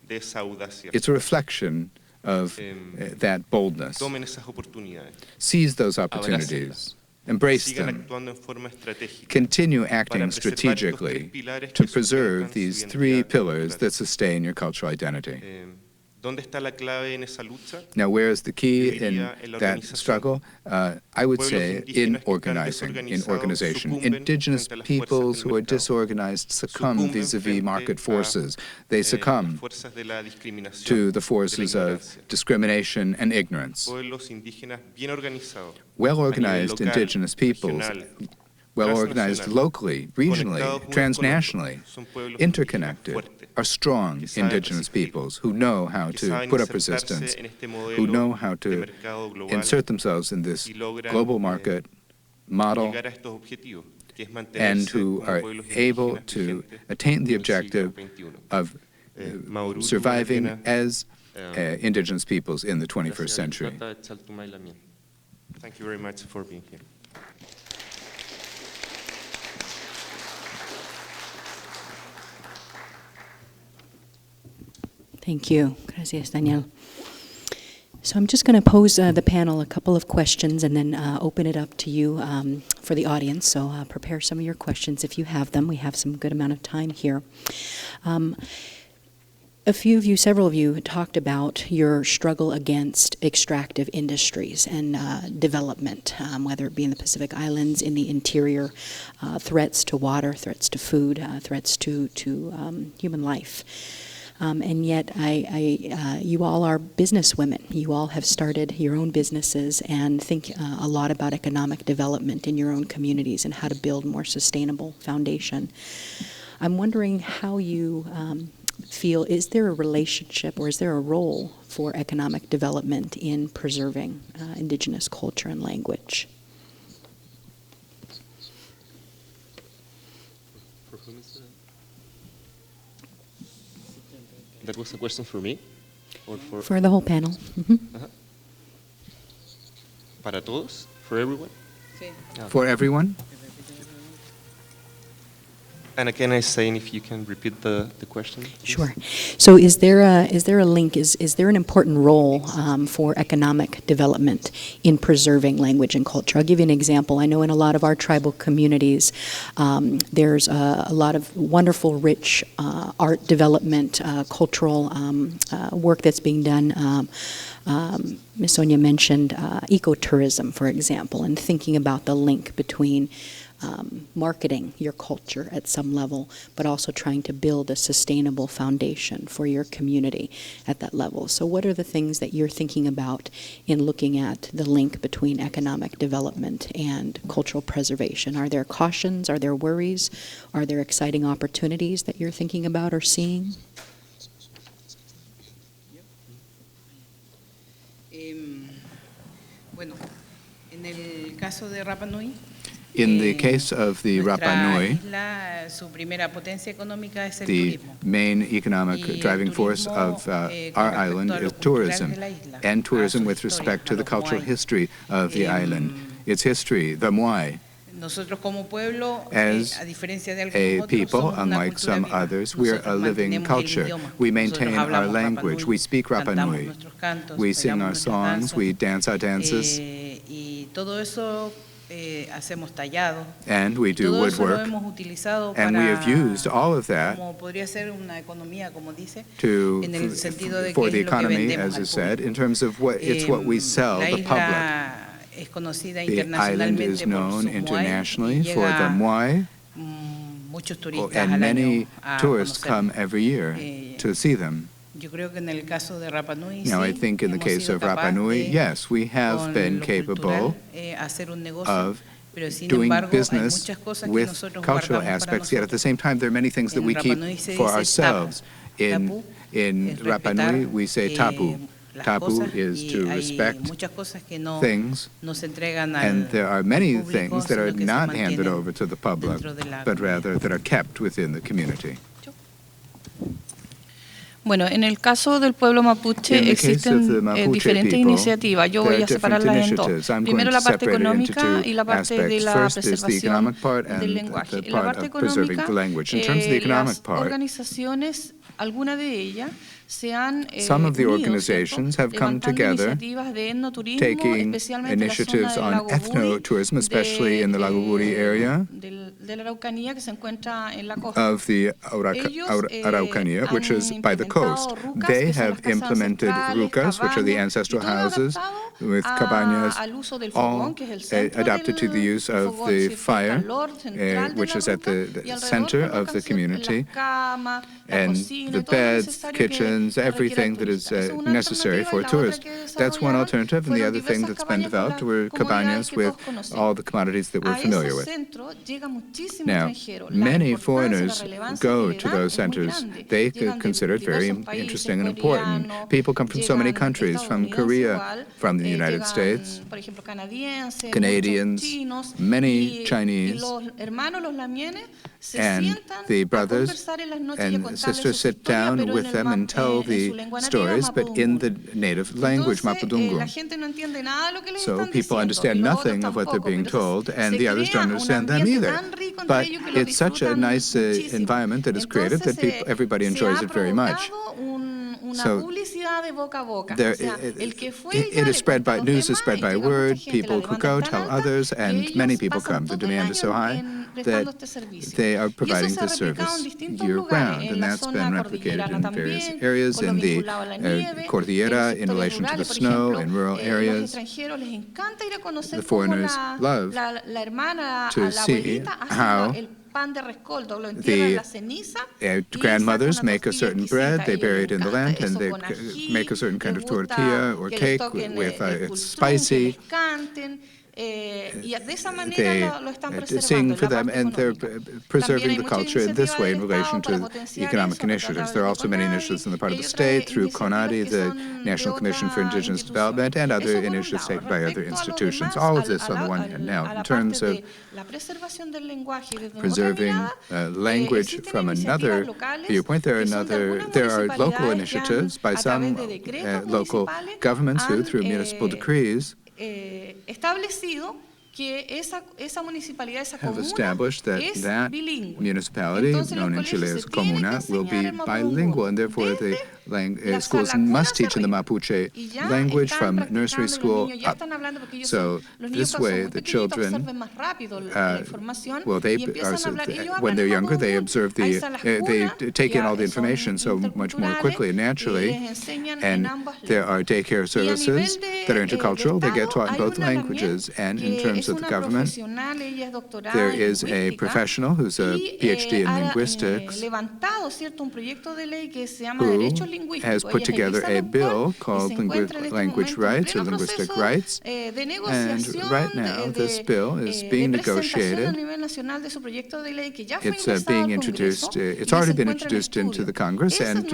it's a reflection of that boldness. Seize those opportunities. Embrace them. Continue acting strategically to preserve these three pillars that sustain your cultural identity. Now, where is the key in that struggle? I would say in organizing, in organization. Indigenous peoples who are disorganized succumb vis-a-vis market forces. They succumb to the forces of discrimination and ignorance. Well-organized indigenous peoples well organized locally, regionally, transnationally, interconnected, are strong indigenous peoples who know how to put up resistance, who know how to insert themselves in this global market model, and who are able to attain the objective of surviving as indigenous peoples in the 21st century. Thank you very much for being here. Thank you. Gracias, Daniel. So I'm just going to pose the panel a couple of questions and then open it up to you for the audience. So prepare some of your questions if you have them. We have some good amount of time here. A few of you, several of you, talked about your struggle against extractive industries and development, whether it be in the Pacific Islands, in the interior, threats to water, threats to food, threats to human life. And yet, you all are businesswomen. You all have started your own businesses and think a lot about economic development in your own communities and how to build more sustainable foundation. I'm wondering how you feel, is there a relationship or is there a role for economic development in preserving indigenous culture and language? That was a question for me? Or For the whole panel. Mm-hmm. Para todos? For everyone? Sí. For everyone? And again, I saying if you can repeat the question. Please. Sure. So is there a link, is there an important role for economic development in preserving language and culture? I'll give you an example. I know in a lot of our tribal communities, there's a lot of wonderful, rich art development, cultural work that's being done. Ms. Sonia mentioned ecotourism, for example, and thinking about the link between marketing your culture at some level, but also trying to build a sustainable foundation for your community at that level. So what are the things that you're thinking about in looking at the link between economic development and cultural preservation? Are there cautions? Are there worries? Are there exciting opportunities that you're thinking about or seeing? Bueno, en el caso de Rapa Nui, In the case of the Rapa Nui, isla, su primera potencia económica es el the turismo. main economic driving force of our island is tourism, and tourism with respect to the cultural history of the island, its history, the Moai. Nosotros como pueblo, As a diferencia de a algunos otros, people, somos una unlike cultura some viva. others, we are a Nosotros living mantenemos el culture. idioma. We maintain Nosotros our hablamos language. Rapa We Nui, speak Rapa cantamos Nui. nuestros cantos, We sing bailamos our nuestras songs. danzas. We dance our dances. Y todo eso hacemos tallado. And we do Todo eso lo woodwork. hemos utilizado And we have used all of that como podría ser una economía, como dice, to, en el sentido de for que the es lo que economy, vendemos as al is said, público. in terms of what it's what we sell La the public. isla es conocida The island is internacionalmente por known sus internationally Moai y for the llega Moai, muchos turistas and al many año a tourists conocerlo. come every year to see them. Yo creo que en el caso de Rapa Nui, Now, I sí, think in the hemos case sido of Rapa capaz Nui, de, yes, we have con been lo capable cultural, hacer un negocio, of pero sin doing embargo, hay business muchas cosas que with nosotros cultural guardamos para aspects, yet at the nosotros. same time, there are many things that En we Rapa keep Nui se for dice ourselves. tapu. In Es Rapa respetar, Nui, we say tapu. las Tapu cosas, is y to hay respect muchas cosas que no, things, no se entregan al, and there are many al público, things that are sino que se not handed mantienen over to the public, dentro de la but comunidad. rather that are kept within the community. Bueno, en el caso del pueblo mapuche In the case of the existen Mapuche diferentes people, iniciativas. Yo there voy are a separarlas en dos. initiatives. I'm Primero going la to parte separate it into económica two y la parte de aspects. la First is the preservación economic part del and lenguaje. the En la part parte of preserving económica, the language. In terms of the economic las part, organizaciones, alguna de ellas, se han some of the unido, organizations ¿cierto? have come Levantando together, iniciativas de etnoturismo, taking especialmente en la initiatives zona del on Lago ethnotourism, especially in the Lago Buri area de la Araucanía, que se encuentra en la costa. of the Araucanía, which is by the coast. They have implemented rucas, which are the ancestral houses, with cabañas, all adapted to the use of the fire, which is at the center of the community, and the beds, kitchens, everything that is necessary for a tourist. That's one alternative, and the other thing that's been developed were cabañas with all the commodities that we're familiar with. Now, many foreigners go to those centers. They consider it very interesting and important. People come from so many countries, from Korea, from the United States, Canadians, many Chinese, and the brothers and sisters sit down with them and tell the stories, but in the native language, Mapudungun. So people understand nothing of what they're being told, and the others don't understand them either. But it's such a nice environment that is created that everybody enjoys it very much. So it is spread by, news is spread by word, people who go tell others, and many people come. The demand is so high that they are providing this service year-round, and that's been replicated in various areas, in the Cordillera, in relation to the snow, in rural areas. The foreigners love to see how the grandmothers make a certain bread, they bury it in the land, and they make a certain kind of tortilla or cake with it's spicy. They sing for them, and they're preserving the culture in this way in relation to economic initiatives. There are also many initiatives on the part of the state through CONADI, the National Commission for Indigenous Development, and other initiatives taken by other institutions. All of this on the one hand. Now, in terms of preserving language from another viewpoint, there are local initiatives by some local governments who, through municipal decrees, have established that municipality, known in Chile as comuna, will be bilingual, and therefore the schools must teach in the Mapuche language from nursery school up. So this way, the children, when they're younger, they observe they take in all the information so much more quickly and naturally, and there are daycare services that are intercultural. They get taught in both languages, and in terms of the government, there is a professional who's a PhD in linguistics who has put together a bill called Language Rights or Linguistic Rights, and right now this bill is being negotiated. It's being introduced, it's already been introduced into the Congress, and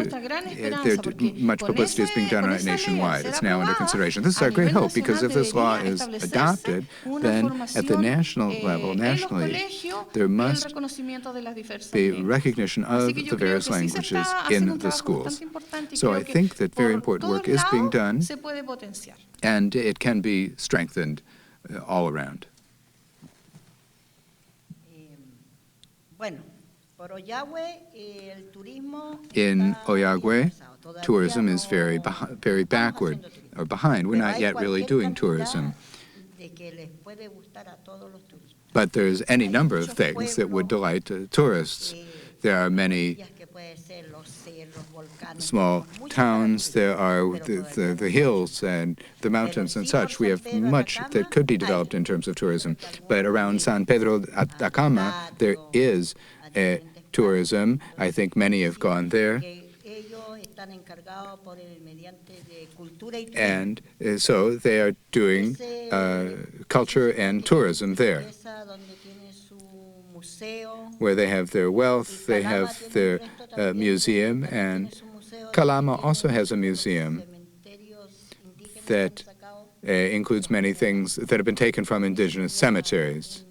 much publicity is being done on it nationwide. It's now under consideration. This is our great hope, because if this law is adopted, then at the national level, nationally, there must be recognition of the various languages in the schools. So I think that very important work is being done, and it can be strengthened all around. In Oyagüe, tourism is very backward or behind. We're not yet really doing tourism. But there's any number of things that would delight tourists. There are many small towns, there are the hills and the mountains and such. We have much that could be developed in terms of tourism. But around San Pedro Atacama, there is tourism. I think many have gone there. And so they are doing culture and tourism there, where they have their wealth, they have their museum, and Calama also has a museum that includes many things that have been taken from indigenous cemeteries.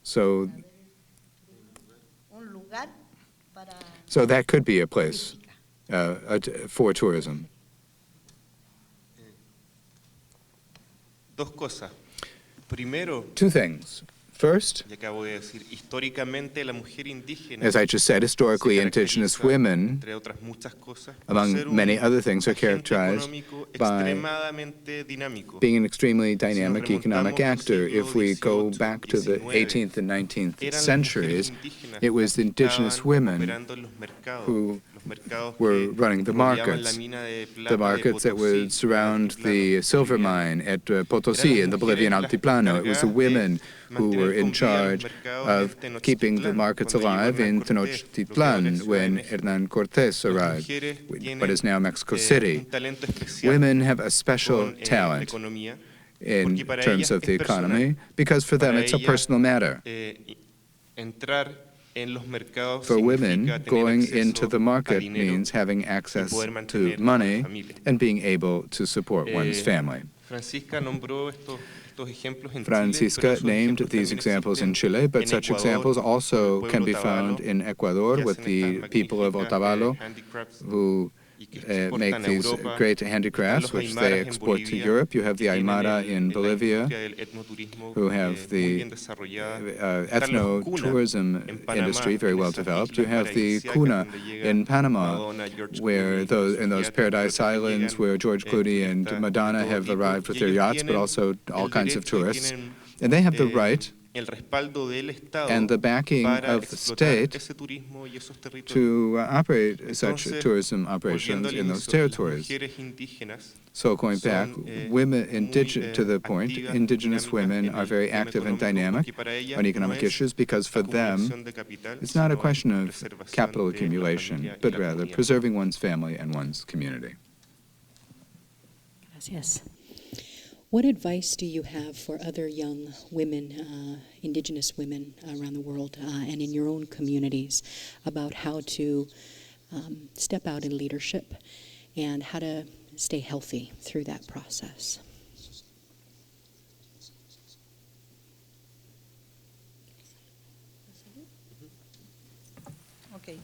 So that could be a place for tourism. Two things. First, as I just said, historically, indigenous women, among many other things, are characterized by being an extremely dynamic economic actor. If we go back to the 18th and 19th centuries, it was the indigenous women who were running the markets, the markets that would surround the silver mine at Potosí in the Bolivian Altiplano. It was the women who were in charge of keeping the markets alive in Tenochtitlan when Hernán Cortés arrived, what is now Mexico City. Women have a special talent in terms of the economy because for them it's a personal matter. For women, going into the market means having access to money and being able to support one's family. Francisca named these examples in Chile, but such examples also can be found in Ecuador with the people of Otavalo, who make these great handicrafts, which they export to Europe. You have the Aymara in Bolivia, who have the ethno-tourism industry very well developed. You have the Cuna in Panama, where in those Paradise Islands where George Clooney and Madonna have arrived with their yachts, but also all kinds of tourists. And they have the right and the backing of the state to operate such tourism operations in those territories. So going back, women, to the point, indigenous women are very active and dynamic on economic issues because for them, it's not a question of capital accumulation, but rather preserving one's family and one's community. Gracias. What advice do you have for other young women, indigenous women around the world and in your own communities about how to step out in leadership and how to stay healthy through that process? Okay.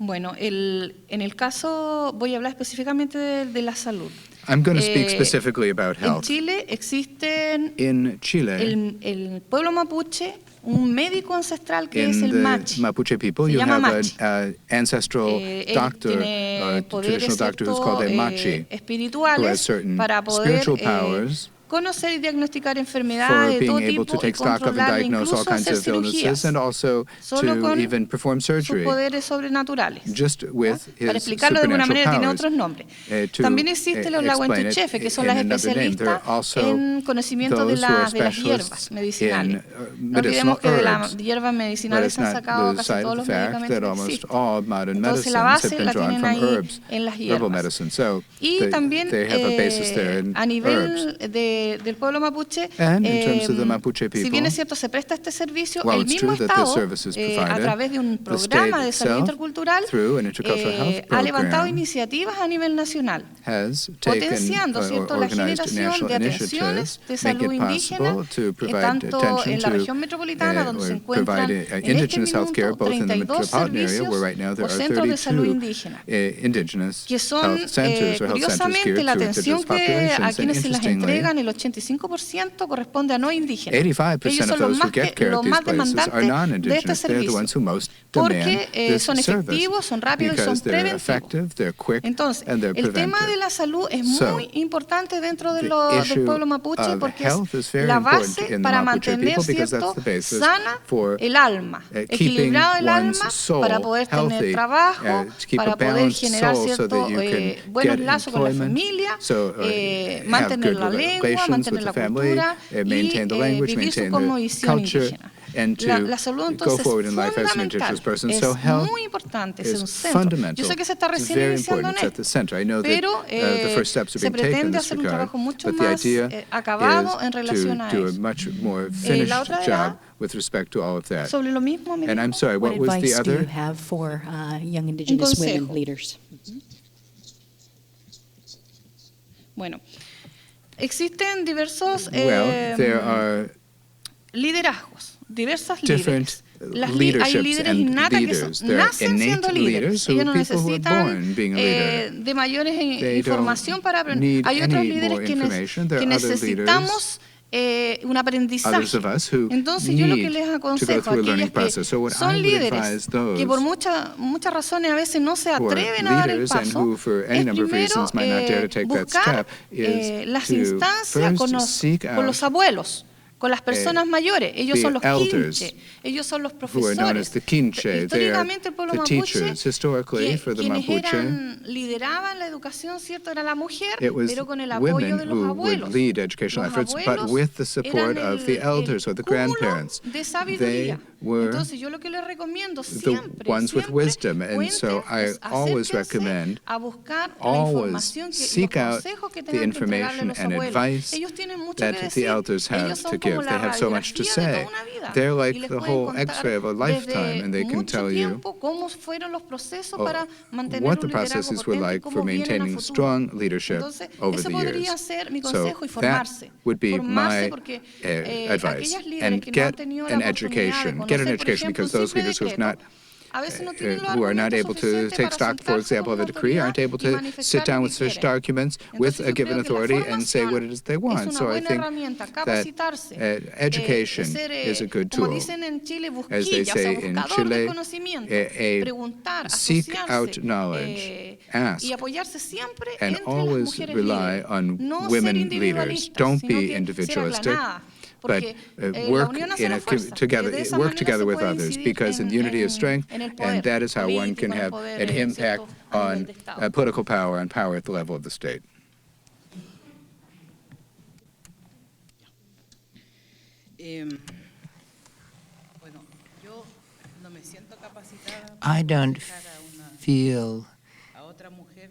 Bueno, en el caso, voy a hablar específicamente de la salud. I'm going to speak specifically about En health. Chile existen In Chile, el pueblo mapuche, un médico ancestral que es in el the Machi. Mapuche people, Se you llama have Machi. an ancestral Él doctor, tiene a poderes, traditional doctor who's called a Machi, who has espirituales certain para poder spiritual powers conocer y diagnosticar for enfermedades de todo being able tipo to y take stock of and controlarlas, diagnose all incluso kinds hacer of illnesses, cirugías, and also solo to con even perform sus surgery, poderes sobrenaturales. just with Para his explicarlo de alguna supernatural manera tiene powers. otros nombres. To También existen los explain it laguentuchefes, que son las in another name. There are especialistas also en conocimiento de those who are las hierbas specialists medicinales. in No olvidemos medicinal que de las herbs. hierbas Let medicinales us se han not sacado lose casi sight todos of los the fact medicamentos that que almost existen. all modern Entonces la medicines have base been la drawn tienen from ahí herbs, en las herbal hierbas. medicine. So Y también they have a basis there in a herbs. nivel del pueblo mapuche, And in terms of the Mapuche si people, bien es cierto se presta este servicio, while el it's mismo true that the Estado, service is a provided, través de un the programa state de salud itself, intercultural, through an intercultural health ha levantado program, iniciativas a nivel nacional, has taken potenciando, or ¿cierto?, la organized generación national de atenciones initiatives, de make salud it indígena, possible to provide tanto attention en la to región metropolitana, donde se or encuentran provide en este indigenous health care minuto both in the 32 metropolitan area, servicios where right now there o are centros de salud 32 indígena, indigenous que son, health centers or health centers curiosamente, geared la to atención indigenous que a populations. And quienes se las interestingly, entregan, el 85% corresponde a no indígenas. 85% Ellos of son los those who más, get care los at these más places are demandantes de este non-indigenous. They're the ones servicio, who most demand porque this son service efectivos, son rápidos y son because they're preventivos. effective, they're quick, Entonces, and they're el tema de preventive. la salud es So, muy importante dentro de the del issue pueblo mapuche of porque health is es very la important base in the para Mapuche mantener, people because ¿cierto?, that's the basis sana for el alma, keeping equilibrado el one's alma soul para poder tener healthy, trabajo, to keep para a poder balanced generar, soul so ¿cierto?, that you can buenos get lazos con la employment, familia, so have mantener good la lengua, relations mantener with la the family, cultura maintain the y language, vivir su maintain cosmovisión the culture, indígena. and to La salud go entonces forward in es life as an indigenous fundamental, person. es So health muy importante, es is un centro. fundamental. Yo sé que se está It's recién very iniciando important. en It's at the esto, center. I know that pero the first steps are se being taken in pretende this hacer un regard, trabajo mucho but the más idea acabado en is relación a to do a eso. much more finished La otra job era with respect to all of that. sobre lo mismo, me And I'm dijo. sorry, What what was the advice do you other? have for young indigenous women consejo. leaders? Bueno, existen diversos Well, there are liderazgos, diversas different líderes. Hay leaderships líderes and innatas que leaders. There are nacen innate siendo líderes. leaders who Ellos are no people who are necesitan born being a leader. de mayores They información para don't aprender. need Hay otros any líderes more information. There que are other necesitamos un aprendizaje. Others of us who Entonces yo lo que need les to go aconsejo through a a learning aquellos que process. So what I son would líderes advise those que por muchas razones a veces no se who are atreven a dar el leaders and paso, who for any es number of primero reasons might not dare to take that buscar step is las to instancias first seek con out los abuelos. con las personas mayores. Ellos the son los elders, quinche, ellos son los who are known as profesores. the Quinche. They are Históricamente el pueblo the mapuche, teachers. Historically, for the quienes Mapuche, lideraban la educación, ¿cierto? Era la mujer, it was pero con el apoyo women de los who would abuelos. lead educational Los efforts, but abuelos with the support eran of the elders or the cúmulo grandparents. de They sabiduría. were Entonces, yo lo que les recomiendo the siempre, ones with wisdom. And so I always acérquense recommend a buscar la always información que, seek los out consejos que the tengan que entregarle information los and abuelos. advice Ellos tienen mucho that que the decir. elders Ellos have son to como give. la They have so much to radiografía de say. toda una vida. They're Y like les the pueden whole contar X-ray of a lifetime, and they can mucho tell you tiempo cómo fueron los procesos para mantener what un the liderazgo processes were potente y like cómo for vienen a maintaining futuro. strong leadership Entonces, over ese the podría years. ser mi So consejo y that formarse. would be Formarse my porque advice. aquellas líderes And que no han get tenido an la oportunidad de education. Get an conocer, por education, ejemplo, because un those simple leaders who have decreto, not a veces no tienen los who are not argumentos able to suficientes take para stock, for sentarse example, of con a decree, aren't able autoridad y to manifestar sit down lo with que such quieren. documents with Entonces, a yo given creo que la authority and say what it is they es want. una So I buena think herramienta, that capacitarse, education ser, is a good como tool. dicen en Chile, As they busquilla, o sea, say in buscador Chile, del conocimiento, preguntar, seek out asociarse, knowledge, ask, y apoyarse siempre and entre las always mujeres rely líderes. on No ser women leaders. individualistas, Don't sino be que ser individualistic, aglanada, but porque la work unión hace in la a fuerza, together, y de esa work manera together se with puede others, incidir because in unity of strength, en el poder and that is how one can político, en el have poder, an impact ¿cierto? A nivel on de Estado. political power and power at the level of the state. Bueno, yo no me siento capacitada I don't para aconsejar feel a otra mujer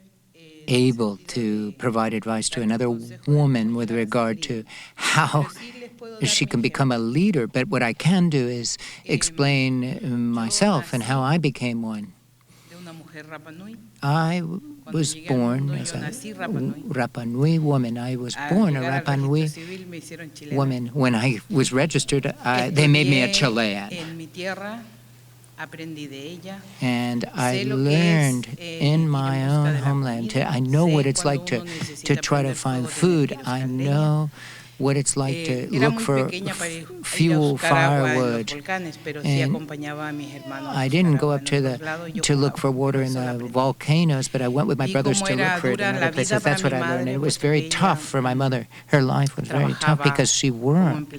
able to provide advice to another woman with regard to how she can become a leader, but what I can do is explain myself and how I became one. de una mujer Rapa Nui. I was born as a Rapa Nui woman. I was born a Rapa Nui woman. When I was registered, they made me a Chilean. En mi tierra, aprendí de ella. And I learned in my own homeland. I know what it's like to try to find food. I know what it's like to look for fuel, firewood. And I didn't go up to look for water in the volcanoes, but I went with my brothers to look for it in other places. That's what I learned. And it was very tough for my mother. Her life was very tough because she worked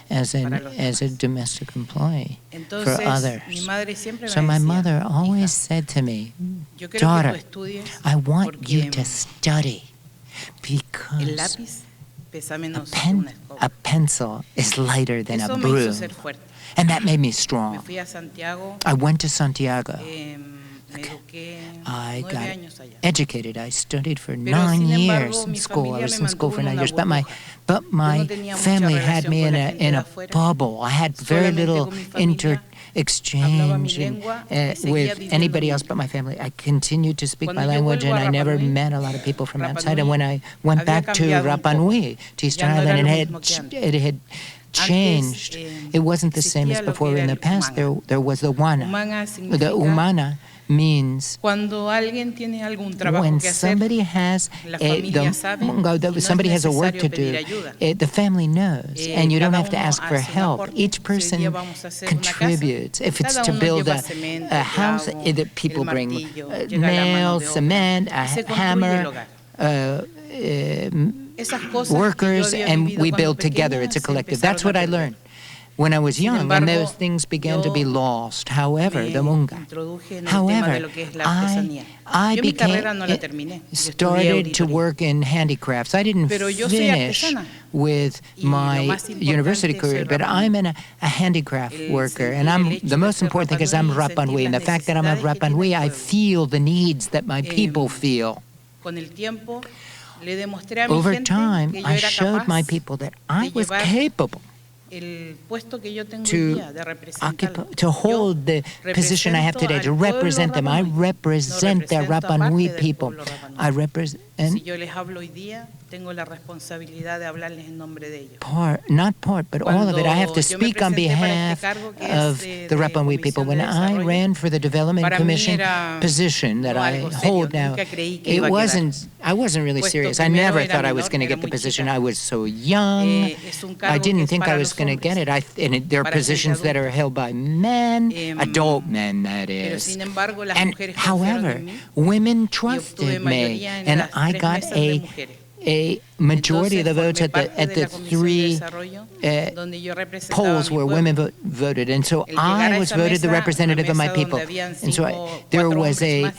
as a domestic employee for others. So my mother always said to me, "Daughter, I want you to study because a pencil is lighter than a broom." And that made me strong. I went to Santiago. I got educated. I studied for 9 years in school. I was in school for 9 years. But my family had me in a bubble. I had very little exchange with anybody else but my family. I continued to speak my language, and I never met a lot of people from outside. And when I went back to Rapa Nui, to Eastern Island, it had changed. It wasn't the same as before. In the past, there was the Wana. The Umana means when somebody has somebody has a work to do, the family knows, and you don't have to ask for help. Each person contributes. If it's to build a house, the people bring nails, cement, a hammer, workers, and we build together. It's a collective. That's what I learned when I was young, and those things began to be lost. However, the Munga. However, I started to work in handicrafts. I didn't finish with my university career, but I'm a handicraft worker, and the most important thing is I'm Rapa Nui, and the fact that I'm a Rapa Nui, I feel the needs that my people feel. Over time, I showed my people that I was capable to hold the position I have today, to represent them. I represent the Rapa Nui people. I represent but all of it. I have to speak on behalf of the Rapa Nui people. When I ran for the Development Commission position that I hold now, I wasn't really serious. I never thought I was going to get the position. I was so young. I didn't think I was going to get it. And there are positions that are held by men, adult men, that is. And however, women trusted me, and I got a majority of the votes at the three polls where women voted, and so I was voted the representative of my people. And so there was a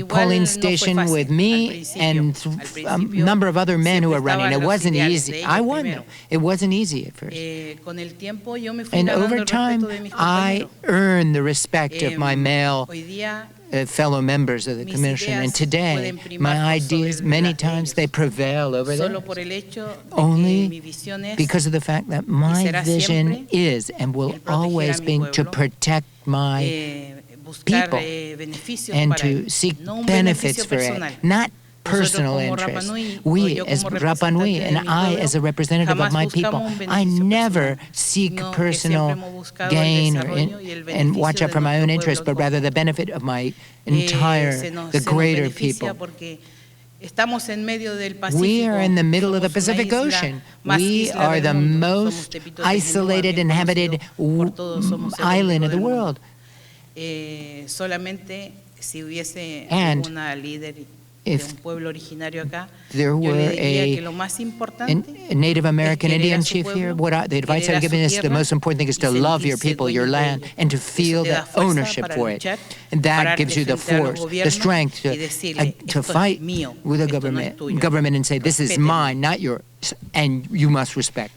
polling station with me and a number of other men who were running. It wasn't easy. I won, though. It wasn't easy at first. And over time, I earned the respect of my male fellow members of the commission, and today my ideas many times they prevail over theirs only because of the fact that my vision is and will always be to protect my people and to seek benefits for it, not personal interest. We as Rapa Nui and I as a representative of my people, I never seek personal gain and watch out for my own interest, but rather the benefit of my the greater people. We are in the middle of the Pacific Ocean. We are the most isolated, inhabited island of the world. And if there were a Native American Indian chief here, the advice I'd give is the most important thing is to love your people, your land, and to feel the ownership for it. And that gives you the force, the strength to fight with the government and say, this is mine, not yours, and you must respect.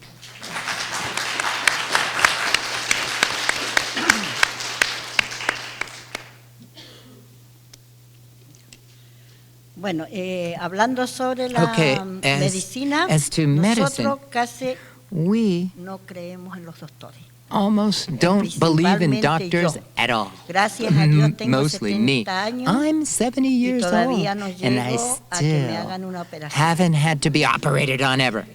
Bueno, hablando sobre la medicina, as to medicine, nosotros casi we no creemos en los doctores. Almost don't believe in doctors at all. Gracias a Dios tengo Mostly 70 me. años, I'm 70 years y old, todavía no and I llego a que me still hagan una operación. haven't had to be operated on ever.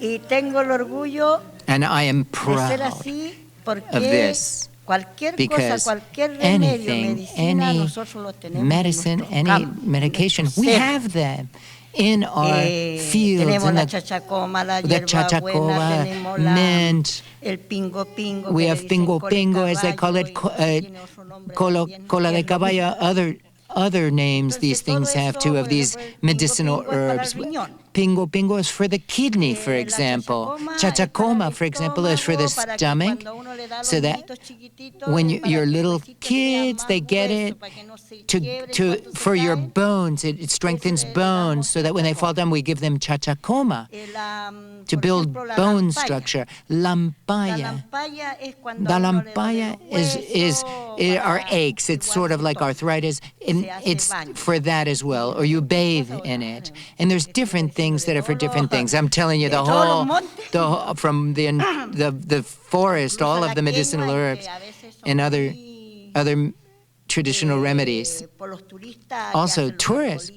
Y tengo el orgullo And I am de ser proud así of porque this. cualquier cosa, Because cualquier remedio, anything, medicina, any nosotros lo tenemos medicine, en nuestro any campo, medication, en nuestro we ser. have them in our fields, Tenemos in la the chachacoma, la the hierbabuena, chachacoa, tenemos mint. el pingo pingo. We que le have dicen pingo cola de pingo, as they call it, caballo, y tiene otro nombre también, cola y de es lo caballo, mismo. other names these Entonces, todo things have eso, too of por these ejemplo, el medicinal pingo pingo es para el herbs. riñón. Pingo pingo is for the kidney, for La example. chachacoma es Chachacoma, para el for example, is for the estómago, para que stomach, cuando uno le da a los so that niñitos chiquititos, when para your que el little huesito sea kids, más they get grueso, it para que no se quiebre cuando se for your caen. bones. It strengthens Ese le bones, damos so that when they fall down, we give them chachacoma to por build ejemplo, la bone lampaya. structure. La Lampaya. lampaya es cuando The a uno le duele lampaya los is huesos, our para aches. It's sort of like igual arthritis, and Se hace it's baño. for that as well. Or you bathe in it, and there's different things that are for different things. I'm telling you, the whole, from the forest, all of the medicinal herbs and other traditional remedies. Also, tourists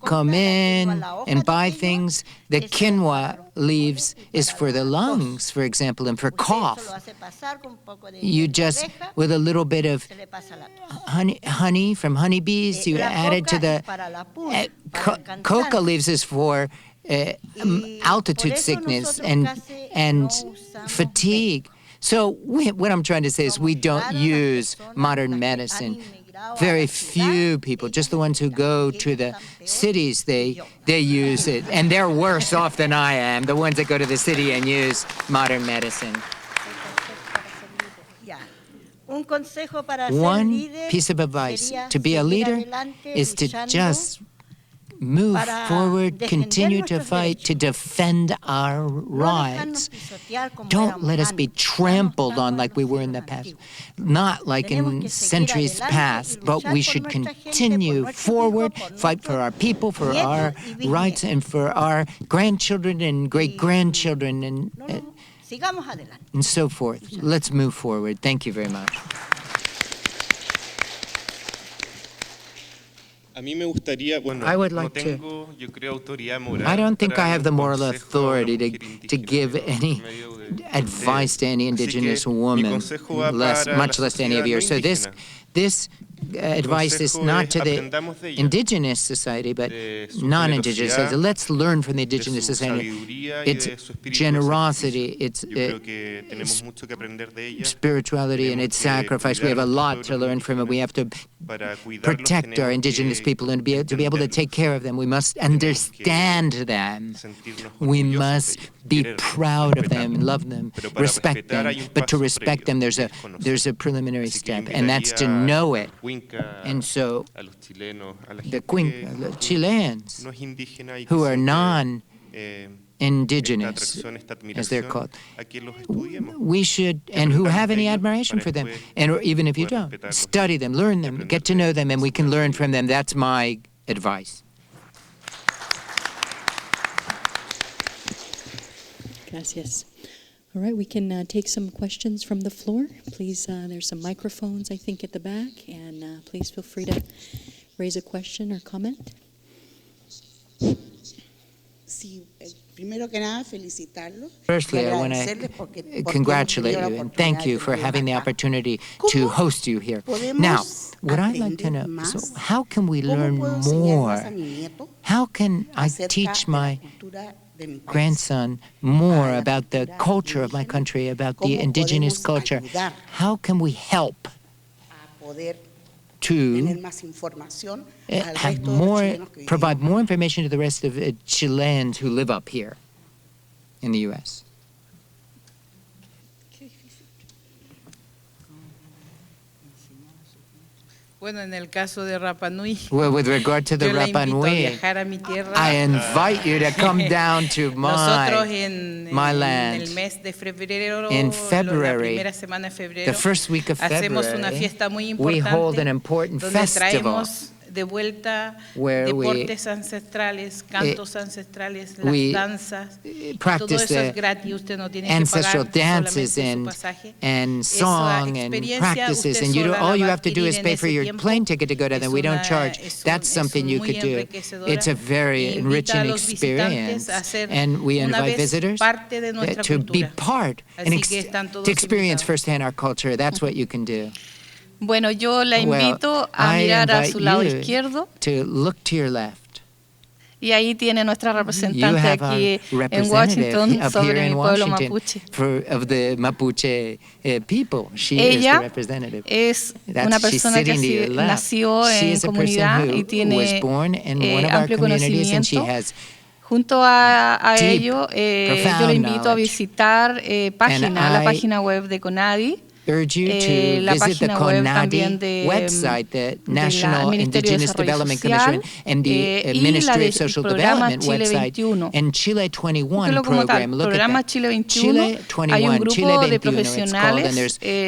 come in and buy things. The quinoa leaves is for the lungs, for example, and for cough. You just, with a little bit of honey from honeybees, you add it to the coca leaves is for altitude sickness and fatigue. So what I'm trying to say is we don't use modern medicine. Very few people, just the ones who go to the cities, they use it. And they're worse off than I am, the ones that go to the city and use modern medicine. One piece of advice to be a leader is to just move forward, continue to fight, to defend our rights. Don't let us be trampled on like we were in the past, not like in centuries past, but we should continue forward, fight for our people, for our rights, and for our grandchildren and great-grandchildren and so forth. Let's move forward. Thank you very much. I would like to. I don't think I have the moral authority to give any advice to any indigenous woman, much less to any of yours. So this advice is not to the indigenous society, but non-indigenous society. Let's learn from the indigenous society. Its generosity, its spirituality, and its sacrifice. We have a lot to learn from it. We have to protect our indigenous people and to be able to take care of them. We must understand them. We must be proud of them, love them, respect them. But to respect them, there's a preliminary step, and that's to know it. And so the Chileans, who are non-indigenous, as they're called, we should, and who have any admiration for them, and even if you don't, study them, learn them, get to know them, and we can learn from them. That's my advice. Gracias. All right, we can take some questions from the floor. Please, there's some microphones, I think, at the back, and please feel free to raise a question or comment. Sí, primero que nada, felicitarlos. Firstly, I want to congratulate you and thank you for having the opportunity to host you here. Now, what I'd like to know is how can we learn more? How can I teach my grandson more about the culture of my country, about the indigenous culture? How can we help to provide more information to the rest of Chileans who live up here in the U.S.? Bueno, en el caso de Rapa Nui, Well, with regard to the yo la Rapa invito a Nui, viajar a mi tierra. I invite you to come down to Nosotros my en land. el mes de febrero, In la February, primera semana de febrero, the first week of hacemos una February, fiesta muy we hold an importante important donde festival traemos de vuelta where deportes ancestrales, cantos ancestrales, las we danzas. Todo practice eso es the gratis, usted no tiene que ancestral pagar dances solamente su and, pasaje. and Esa song and experiencia practices, usted and sola all la you va a have to do is adquirir pay en for ese your tiempo. plane ticket to go down there. We don't charge. That's something you could do. It's a very enriching experience, and we invite visitors to be part and to experience firsthand our culture. That's what you can do. Bueno, yo la Well, invito a I mirar a invite su lado you izquierdo to look to your left. y ahí tiene nuestra You representante have aquí our en Washington representative up here sobre mi in pueblo Washington mapuche. of the Mapuche people. She is the Ella representative. es That's- una she's persona que sitting to your left. nació She en is a person comunidad who y tiene was born in one of our amplio communities, and she conocimiento. has Junto a deep, ello, yo profound le invito a knowledge. visitar la I página web de CONADI, urge you to la visit the página web CONADI también de, website, the del National Ministerio de Indigenous Desarrollo Development Social, Commission, and the y Ministry la of Social programa Development Chile website, 21. and Chile 21 Búsquelo como tal, program. Look programa at that. Chile 21. Chile 21, Hay un grupo Chile de 21 it's called, profesionales and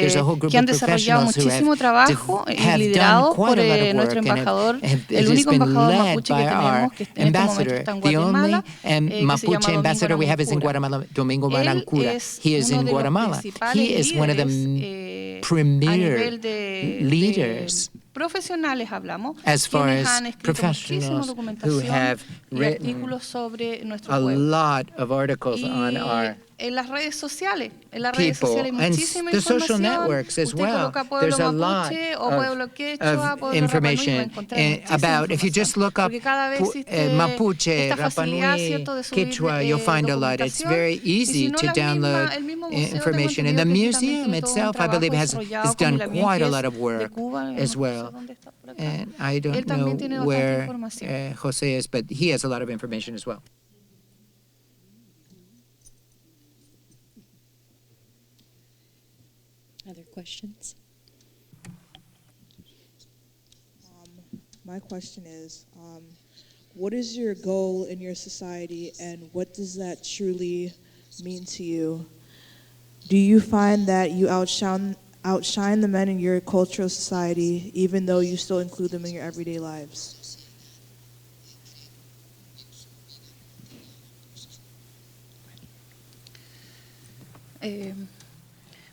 there's a whole group que han of desarrollado professionals who muchísimo trabajo y have liderado done quite por a lot of nuestro work, and embajador, it el has único been embajador led mapuche by que our tenemos, que en este momento ambassador. está en The only Guatemala, que se Mapuche llama Domingo ambassador we have is in Namuncura. Guatemala, Domingo Él Manancura. es He is uno in de los Guatemala. principales He is one of the líderes, a premier nivel de leaders profesionales hablamos, as far quienes as han escrito muchísima professionals who documentación have y written artículos sobre nuestro a pueblo. lot of articles on Y our en las redes sociales, hay people and muchísima the social información. networks as Usted well. coloca pueblo There's a lot mapuche o pueblo quechua, of pueblo Rapa Nui, va a information encontrar muchísima about, if you just look up porque cada vez existe Mapuche, esta Rapa facilidad, Nui, ¿cierto?, de subir, Quechua, you'll find a lot. It's documentación. very Y si easy no, to download el mismo museo, tengo information. And the entendido que aquí también museum tiene todo un itself, I believe, trabajo has desarrollado done con el quite a ambiente lot of de work Cuba, no as sé well. dónde está por acá. And I don't Él también tiene know bastante where información. Jose is, but he has a lot of information as well. Other questions? My question is, what is your goal in your society, and what does that truly mean to you? Do you find that you outshine the men in your cultural society, even though you still include them in your everyday lives?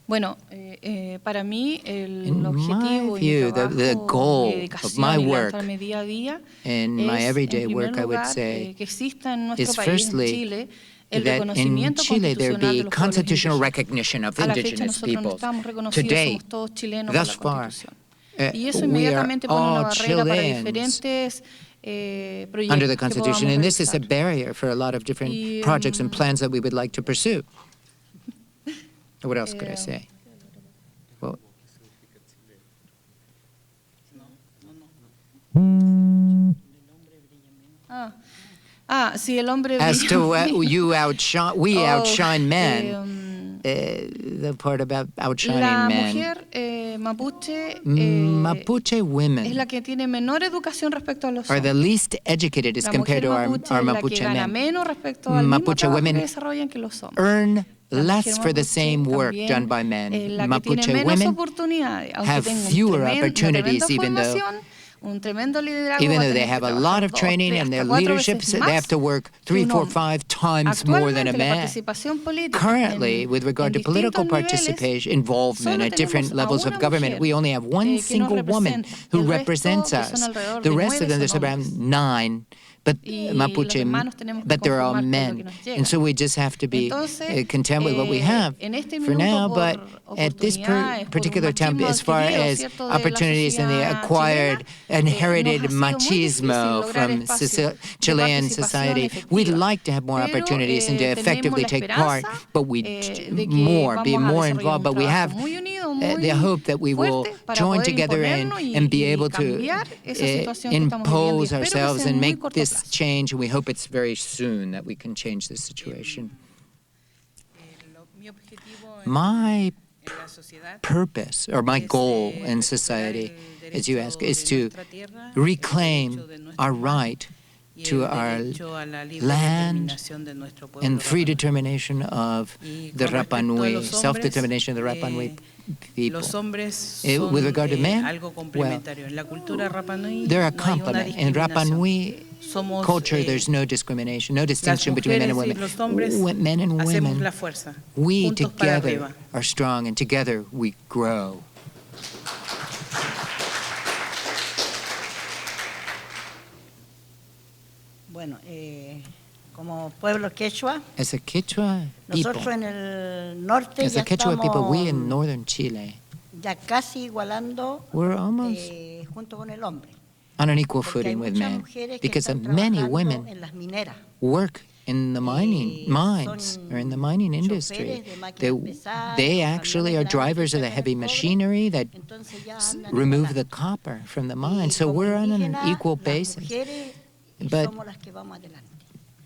Bueno, para mí el In objetivo my y view, mi trabajo, the goal mi of dedicación my y work levantarme día a día in my es, everyday en primer work, I would lugar, say, que exista en nuestro is país, en firstly Chile, el that in reconocimiento Chile there constitucional de be los pueblos constitutional indígenas. recognition of A la fecha indigenous nosotros no people. estamos reconocidos, Today, somos todos chilenos por thus la far, Constitución. Y eso we are inmediatamente pone una all barrera para Chileans diferentes proyectos under the que podamos Constitution, and this is a realizar. barrier for a lot of different projects and plans that we would like to pursue. What else could I say? Well, Si el hombre as brilla- to what we Oh, outshine men, the part about la outshining men. mujer mapuche Mapuche es women la que tiene menor educación respecto a los are the hombres. least educated as La compared mujer to our mapuche es la que Mapuche gana men. menos respecto al mismo Mapuche trabajo women que desarrollan que los hombres. Earn La less mujer for the mapuche same work también done by es men. la que Mapuche tiene menos women oportunidades, aunque have tenga fewer una opportunities, tremenda even though formación, un tremendo liderazgo, even va a though they tener have que a lot trabajar of 2, training 3, and their hasta 4 leadership, veces they have más to work que 3, un 4, hombre. 5 times more than a Actualmente la man. participación política Currently, with regard to en political distintos niveles, participation, involvement solo at different tenemos a levels of una government, mujer, we only have one que nos single woman representa. who El resto, represents que son us. alrededor The de rest of 9, them, there's son around hombres. 9, but Y los Mapuche, demás nos tenemos que but they're all conformar con lo que men. nos And llega. so we just have to be Entonces, content with what we have en este for minuto, now, por but at this oportunidades, por un particular time, machismo as far adquirido, as ¿cierto?, de la opportunities in the sociedad acquired, chilena, inherited nos ha sido muy difícil machismo lograr from espacios de Chilean participación society, we'd efectiva. like to have more Pero, opportunities and to tenemos effectively la take part, esperanza, but we de que be vamos a more desarrollar involved, un but we trabajo have muy unido, the muy hope that we will fuerte para join poder together imponernos and be y able to cambiar esa situación que estamos viviendo, y impose espero que ourselves sea en and muy make corto this plazo. change, and we hope it's very soon that we can change this situation. Mi objetivo My en la sociedad purpose or my es, goal in recuperar society, el as you derecho ask, is de to nuestra tierra, reclaim el derecho de nuestro our mar, right y to el our derecho a la libre land determinación de nuestro pueblo and free Rapa Nui. determination of Y the con respecto Rapa a Nui, los hombres, self-determination of the Rapa Nui people. Los hombres With son regard to men, algo complementario. En la cultura Rapa Nui they're a no hay una complement. In Rapa discriminación. Nui Somos, culture, there's no discrimination, no distinction between men and mujeres y women. los hombres Men and hacemos women, la fuerza, we juntos para together arriba. are strong, and together we grow. Bueno, como pueblo quechua, As a Quechua nosotros people, en el norte as ya a Quechua people, we in estamos northern Chile, ya casi igualando we're almost junto con el hombre. on an equal Porque hay footing with muchas men, mujeres que because están many trabajando women en las mineras. work in the mining mines son or in the mining industry. choferes de máquinas pesadas, They camiones actually are grandes drivers que of the sacan heavy el cobre, machinery that entonces ya andan remove the igualando. copper from the Y mine. So como we're on an indígenas, equal las basis. mujeres But- somos las que vamos adelante.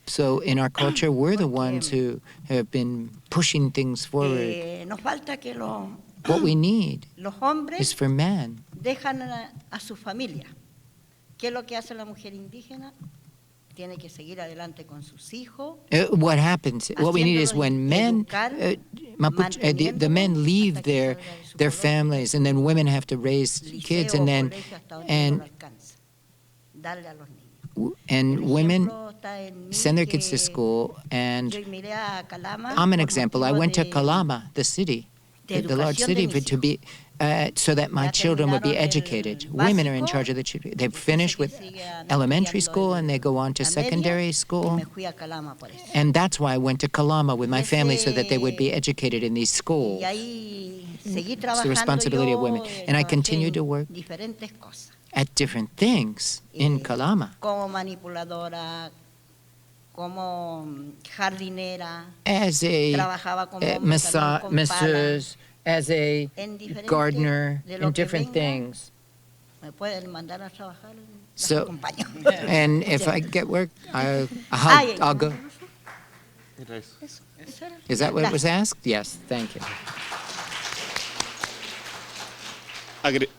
So in our culture, we're the Porque, ones who have been pushing things forward. Nos falta que What we need los hombres is for men. dejan a su familia. ¿Qué es lo que hace la mujer indígena? Tiene que seguir adelante con sus hijos. What happens? What we need is when men, Educar, the men leave hasta que their salga de su their colonia. families, and then women have to raise kids, Liceo, and then colegio, hasta donde and uno alcanza. Darle a los niños. and Un women ejemplo está en mí send their kids to que school. And yo miré a Calama I'm an por example. I motivo went to de- Calama, the city, de the large educación de city, mis to be so that my Ya children would be terminaron el educated. Women are in básico, charge of the children. They've después finished seguí with estudiando elementary school and they go on to la media, secondary y school. me fui a Calama por eso. And that's why I went to Calama with my family so that they would be Ese- educated in these schools. Y ahí seguí It's the trabajando responsibility of women. yo, And I trabajé continue en to work diferentes cosas. at different things in Eh, Calama Como manipuladora, como jardinera, as a trabajaba como hombre, también con masseuse, as a En diferentes- gardener, de lo in que different venga, things. me pueden mandar a trabajar, las So, acompaño. and if I get work, I'll Ay, go. Era eso. Eso era. Is that what was Gracias. asked? Yes, thank you.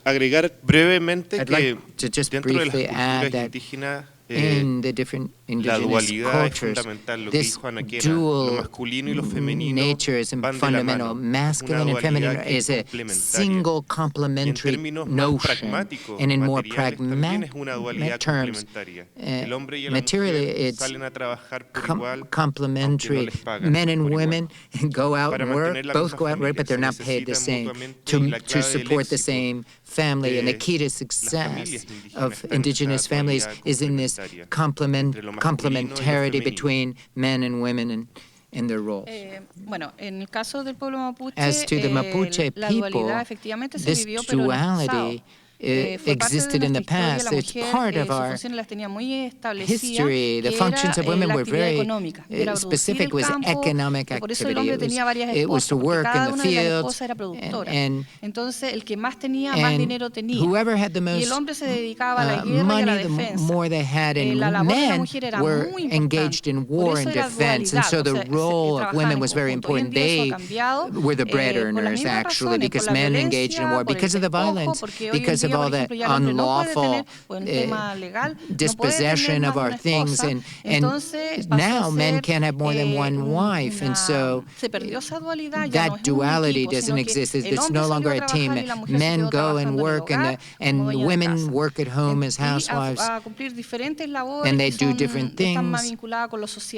Agregar brevemente I'd que like to just dentro de las briefly add culturas that indígenas in the different la indigenous dualidad es cultures, fundamental, lo que this dijo Ana Quena, lo dual masculino y lo femenino nature is van de la fundamental. mano. Masculine Una and feminine dualidad que is a complementaria. single complementary Y en términos más notion. pragmáticos, And in more materiales, también es una dualidad terms, complementaria. El hombre y la materially mujer it's salen a trabajar por igual, aunque no complementary. les pagan Men and por igual. women go out Para and work, mantener la both misma go out and work, familia but they're se not paid the necesitan same mutuamente, y la to clave del support the éxito same family. And the de key to las success familias indígenas of está en esa indigenous families dualidad is in this complementaria entre lo masculino y lo complementarity femenino. between men and women and their roles. Bueno, en el caso del pueblo mapuche, As to the Mapuche la people, dualidad efectivamente se this vivió, pero en el pasado. duality existed in the past. It's part of our history. The functions of women were very specific. It was economic activity. It was to work in the fields, and whoever had the most money, the more they had, and men were engaged in war and defense, and so the role of women was very important. They were the bread earners, actually, because men engaged in war, because of the violence, because of all the unlawful dispossession of our things, and now men can't have more than one wife, and so that duality doesn't exist. It's no longer a team. Men go and work, and women work at home as housewives, and they do different things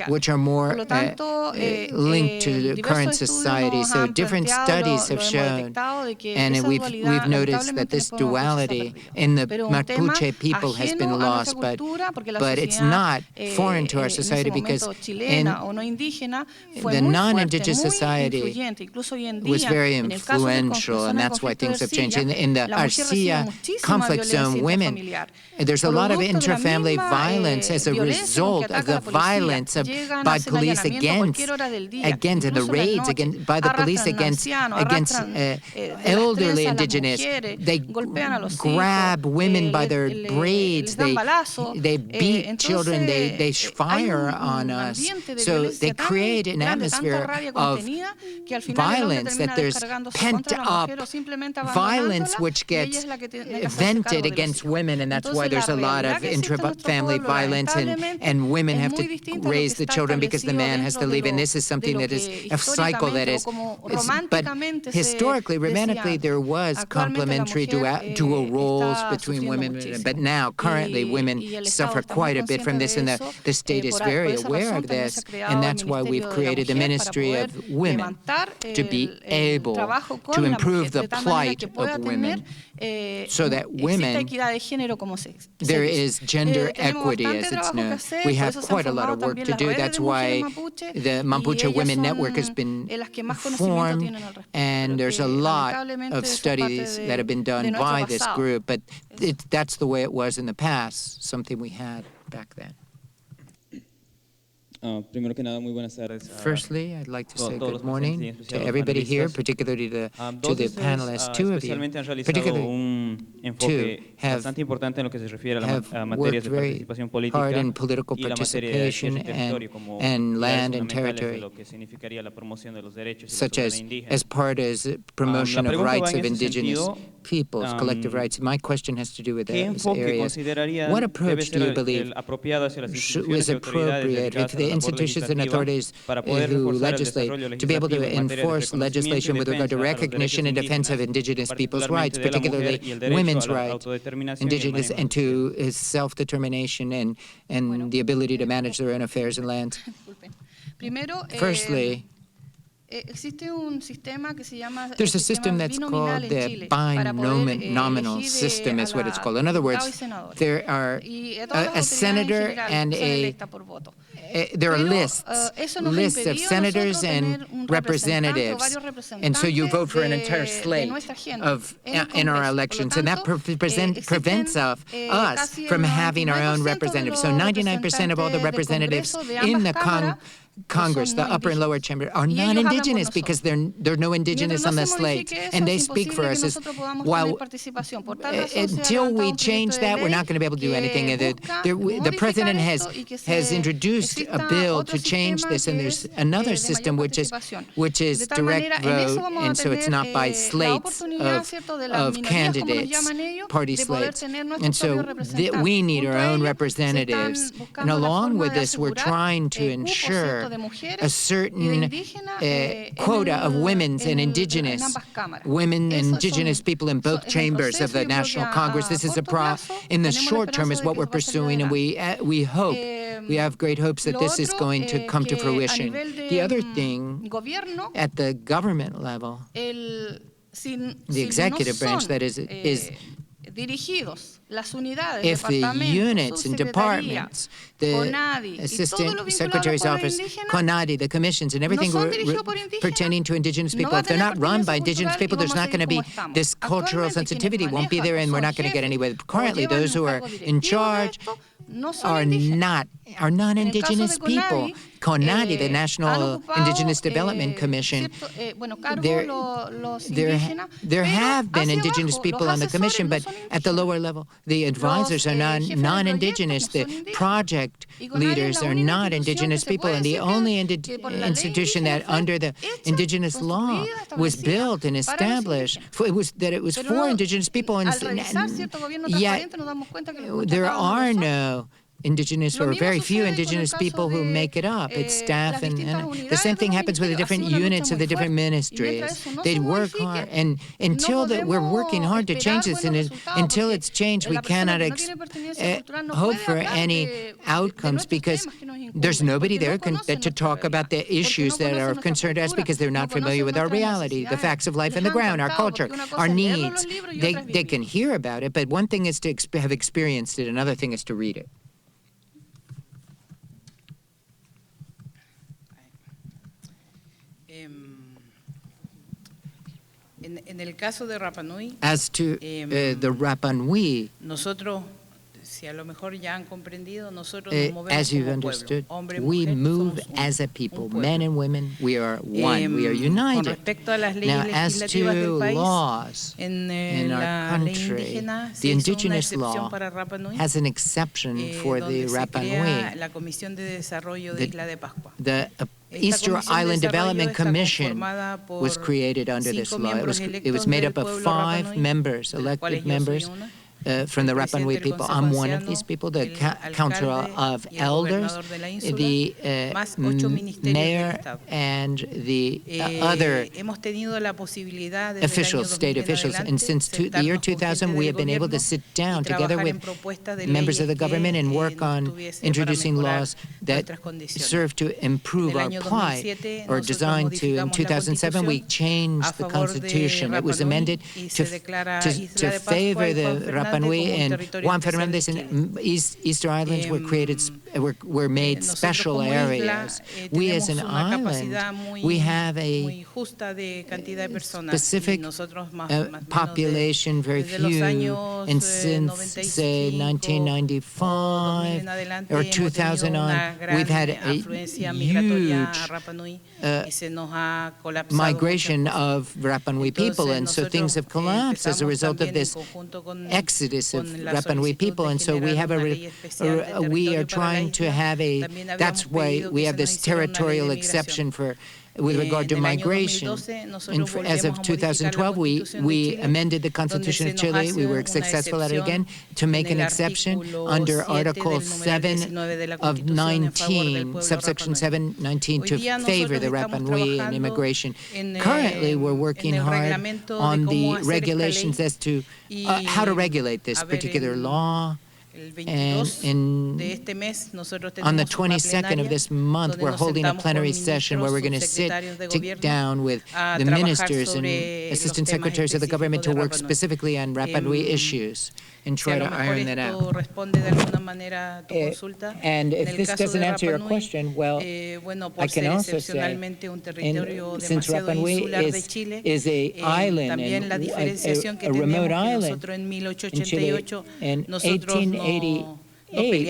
which are more linked to the current society. So different studies have shown, and we've noticed that this duality in the Mapuche people has been lost, but it's not foreign to our society, because in the non-indigenous society was very influential, and that's why things have changed. In the Arcia conflict zone, women, there's a lot of intra-family violence as a result of the violence by police against the raids by the police against elderly indigenous. They grab women by their braids. They beat children. They fire on us. So they create an atmosphere of violence, that there's pent-up violence which gets vented against women, and that's why there's a lot of intra-family violence, and women have to raise the children because the man has to leave. And this is something that is a cycle that is, but historically, romantically, there was complementary dual roles between women, but now, currently, women suffer quite a bit from this, and the state is very aware of this, and that's why we've created the Ministry of Women, to be able to improve the plight of women, so that women, there is gender equity, as it's known. We have quite a lot of work to do. That's why the Mapuche Women Network has been formed, and there's a lot of studies that have been done by this group, but that's the way it was in the past, something we had back then. Primero que nada, muy buenas tardes. Firstly, I'd like to say good morning to everybody here, particularly to the panelists. Two of you, particularly two, have worked very hard in political participation and land and territory, such as part as promotion of rights of indigenous peoples, collective rights. My question has to do with those areas. What approach do you believe is appropriate if the institutions and authorities who legislate to be able to enforce legislation with regard to recognition and defense of indigenous people's rights, particularly women's rights, indigenous, and to self-determination and the ability to manage their own affairs and lands? Firstly, there's a system that's called the binominal system, is what it's called. In other words, there are a senator and there are lists of senators and representatives, and so you vote for an entire slate in our elections, and that prevents us from having our own representatives. So 99% of all the representatives in the Congress, the upper and lower chamber, are non-indigenous because there are no indigenous on the slate, and they speak for us. While until we change that, we're not going to be able to do anything. The president has introduced a bill to change this, and there's another system which is direct vote, and so it's not by slates of candidates, party slates, and so we need our own representatives. And along with this, we're trying to ensure a certain quota of women and indigenous people in both chambers of the National Congress. This is in the short term is what we're pursuing, and we have great hopes that this is going to come to fruition. The other thing, at the government level, the executive branch, that is dirigidos, las unidades, if the departamentos, units and subsecretaría, departments, the CONADI, y todo Assistant lo vinculado al Secretary's pueblo Office, indígena, CONADI, the commissions, and everything son dirigidos por indígenas, pertaining to indigenous no people, va a if they're tener not run by pertinencia indigenous cultural people, y there's vamos a not going to seguir be como estamos. this cultural Actualmente, sensitivity quienes won't be there, manejan and o we're son not going to get jefes anywhere. o Currently, llevan those who un are cargo in directivo de charge esto no son are indígenas. non-indigenous people. CONADI, the Han National ocupado, Indigenous Development Commission, cargos there, los there, indígenas, there pero have been hacia indigenous abajo, people los on the commission, asesores but no son at the lower level, the advisors are jefes de non-indigenous. proyectos The no son indígenas. project Y CONADI es leaders la are única not institución indigenous que se people, puede and the decir only que por la ley institution indígena that fue under the hecha, indigenous law construida, was establecida built and para los established. indígenas. It was Pero for no, indigenous people, and al revisar cierto gobierno yet transparente nos damos cuenta que los there contratados no are lo son. no indigenous Lo or mismo very few sucede con el indigenous caso people who de, make it up. It's staff las distintas and the unidades same de thing los happens with the ministerios. Ha different sido una lucha units of muy the different fuerte. Y ministries. mientras eso no They se work modifique, hard, and until that we're working hard to change this, and until it's changed, we cannot hope for any outcomes because there's nobody there to talk about the issues that are of concern to us because they're not familiar with our reality, the facts of life on the ground, our culture, our needs. They can hear about it, but one thing is to have experienced it, another thing is to read it. En el caso de Rapa Nui, As to the Rapa Nui, nosotros, si a lo mejor ya han comprendido, nosotros nos movemos as you've como understood, pueblo. Hombre, we mujer, move somos as a people, pueblo. men and women, we are one, we are Con united. respecto a las leyes Now, as legislativas del to país, laws en in our la ley country, indígena the se hizo una indigenous excepción law para Rapa Nui, has an exception for the donde se Rapa crea Nui. la Comisión de Desarrollo de The- Isla de Pascua. The Esta Easter Comisión de Island Desarrollo Development está Commission conformada por was created under this 5 law. It miembros was made electos up of del pueblo Rapa 5 Nui, members, de los elected cuales yo soy members una. from the El Rapa Nui presidente del people. Consejo I'm one of Anciano, these people, the el Council alcalde of y el Elders, gobernador de la ínsula, the más 8 ministerios del mayor, Estado. and the other Hemos tenido la posibilidad desde officials, el año state 2000 en officials. And adelante, since the year sentarnos con 2000, gente we del have been able to gobierno sit y down together trabajar en with propuestas de members of the leyes que, government and work nos on tuviese para introducing mejorar laws that nuestras condiciones. serve to improve En el our año plight 2007 or nosotros designed to. In modificamos la 2007, we Constitución changed a the favor de Constitution. It Rapa was Nui amended y to, se declara to, Isla to de Pascua favor y Juan the Fernández Rapa Nui, como un and territorio Juan especial de Fernandez Chile. and Easter Islands were made Nosotros special como isla, areas. We as tenemos an una island, capacidad muy, we have muy a justa de cantidad de personas. specific Y nosotros más population, very desde los few, años, and since, say, 1995 or 2000 on, we've had a huge migration of Rapa Nui people, and so things have collapsed as a result of this exodus of Rapa Nui people, and so we have we are trying to have that's why we have this territorial exception with regard to migration. As of 2012, we amended the Constitution of Chile. We were successful at it again to make an exception under Article 7 of 19, subsection 719, to favor the Rapa Nui and immigration. Currently, we're working hard on the regulations as to how to regulate this particular law. And on the 22nd of this month, we're holding a plenary session where we're going to sit down with the ministers and assistant secretaries of the government to work specifically on Rapa Nui issues and try to iron that out. And if this doesn't answer your question, well, I can also say, since Rapa Nui is an island, a remote island in Chile, in 1888,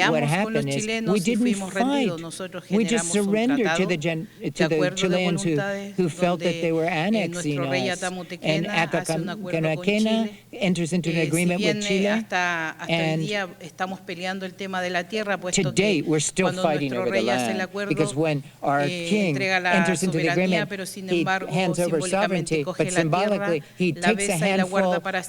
what happened is we didn't fight. We just surrendered to the Chileans who felt that they were annexing us. And Atacamaquena enters into an agreement with Chile. And to date, we're still fighting over the land. Because when our king enters into the agreement, he hands over sovereignty, but symbolically, he takes a handful of grass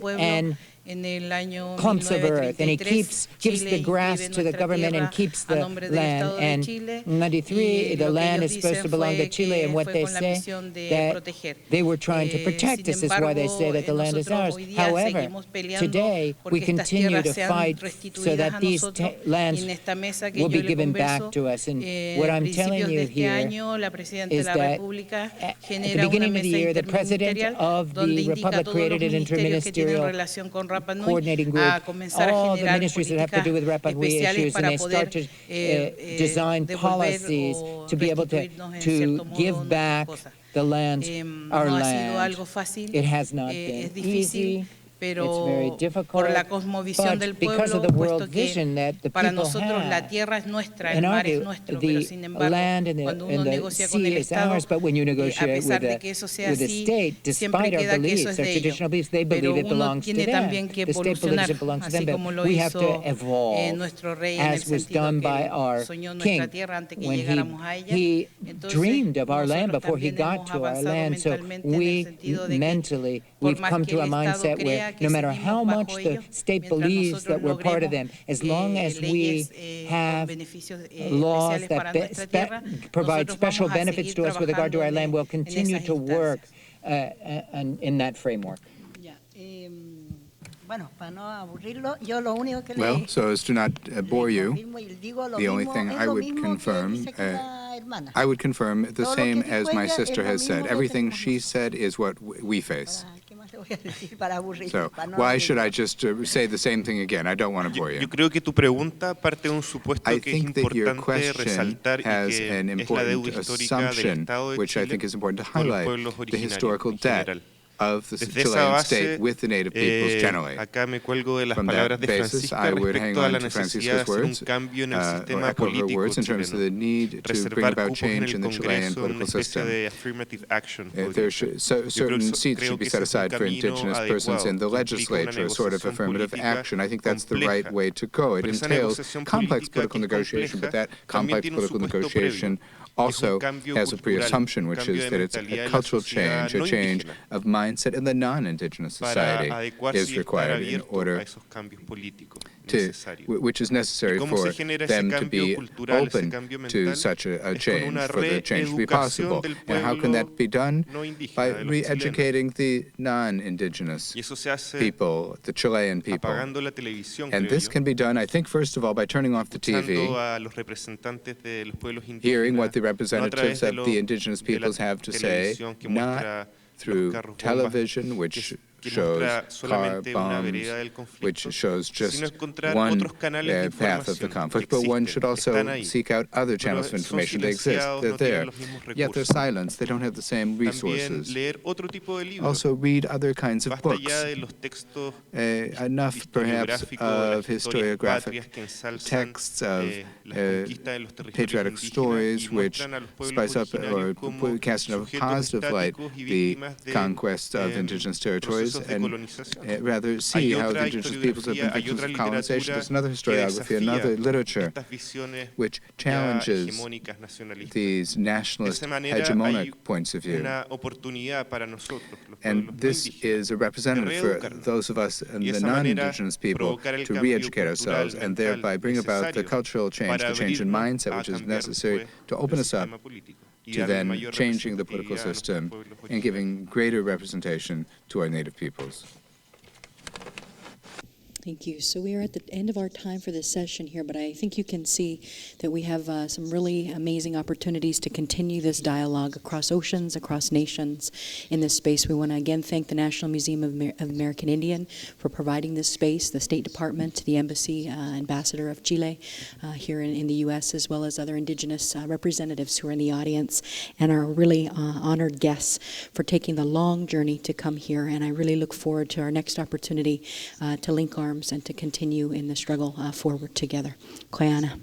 and En el año clumps of earth, and he 1933, gives the Chile grass inscribe to the nuestra government and tierra keeps a the nombre del land. Estado de And Chile, in 93, y the lo que land ellos is supposed to dicen belong to fue Chile, and que what fue they con la say, misión de that proteger. they were trying to protect Sin us, is why they say that the land is embargo, ours. hoy día However, seguimos peleando today we porque estas continue tierras to sean fight so restituidas that a these nosotros, y lands en esta mesa que will yo be le given converso, back to us. And what I'm telling principios de you este here año, la Presidenta de is la that República at the genera una beginning of the mesa year, the President interministerial of donde the indica a Republic todos los created an ministerios que tienen interministerial relación con Rapa Nui coordinating group, a comenzar a all the generar ministries that have to do with políticas Rapa Nui especiales issues, and para they poder start to design devolver policies o to be able restituirnos en to cierto modo give nuestras back cosas. the lands, our No ha sido land. algo fácil, It has not es been difícil, easy. It's very pero difficult, por la cosmovisión but del because of pueblo, the puesto world que vision that the para people nosotros la have, tierra es nuestra, in el our mar es view, nuestro, pero the sin embargo, land cuando and uno the negocia con sea el is Estado, ours, but when you a negotiate pesar de with que eso sea the así, state, siempre despite our queda que beliefs, eso es our de ellos. traditional beliefs, they Pero believe it uno belongs to tiene them. también que The state believes evolucionar, it belongs to them, así como but lo we have to hizo evolve, nuestro rey, en el as was sentido done que by él our soñó king nuestra tierra antes que when llegáramos a ella. he Entonces, dreamed of our land nosotros before he también got hemos to our avanzado land. So mentalmente en el we sentido de que mentally, por we've más come que to a el Estado mindset where crea que no matter seguimos how bajo much the ellos, state mientras believes nosotros that we're part of logremos them, as long as we leyes con have beneficios laws especiales that para nuestra tierra, provide nosotros special vamos a benefits seguir to us with regard to our trabajando land, we'll en continue esas to work instancias. in that framework. Ya, bueno, para no aburrirlo, yo lo único que Well, so as to not bore you, the only thing I would confirm, I would confirm the same as my sister has said. Everything she said is what we face. So why should I just say the same thing again? I don't want to bore you. Yo creo que tu pregunta parte de un supuesto I que es think that your importante question resaltar y has que an es la deuda important histórica del assumption, Estado de which I Chile think is important to con los highlight, pueblos the originarios historical en debt general. of the Desde esa Chilean base, state with the native peoples generally. acá me cuelgo de las From that palabras de basis, Francisca I would hang respecto a on la to necesidad de Francisca's hacer un words, cambio en el or sistema echo her político words in terms of the chileno. need to bring Reservar about cupos en change el in the Chilean Congreso en una political especie system. de affirmative action. There should, certain seats should be set aside for indigenous persons in the legislature, a sort of affirmative action. I think that's the right way to go. It entails complex political negotiation, but that complex political negotiation also has a pre-assumption, which is that it's a cultural change, a change of mindset in the non-indigenous society is required in order to, which is necessary for them to be open to such a change, for the change to be possible. And how can that be done? By re-educating the non-indigenous people, the Chilean people. And this can be done, I think, first of all, by turning off the TV, hearing what the representatives of the indigenous peoples have to say, not through television, which shows car bombs, which shows just one path of the conflict, but one should also seek out other channels of information. They exist, they're there, yet they're silenced, they don't have the same resources. Also read other kinds of books, enough perhaps of historiographic texts, of patriotic stories which spice up or cast in a positive light the conquest of indigenous territories, and rather see how the indigenous peoples have been victims of colonization. There's another historiography, another literature which challenges these nationalist hegemonic points of view. And this is a representative for those of us and the non-indigenous people to re-educate ourselves and thereby bring about the cultural change, the change in mindset which is necessary to open us up to then changing the political system and giving greater representation to our native peoples. Thank you. So we are at the end of our time for this session here, but I think you can see that we have some really amazing opportunities to continue this dialogue across oceans, across nations in this space. We want to again thank the National Museum of American Indian for providing this space, the State Department, the Embassy, Ambassador of Chile here in the U.S., as well as other indigenous representatives who are in the audience and our really honored guests for taking the long journey to come here. And I really look forward to our next opportunity to link arms and to continue in the struggle forward together. Koyana.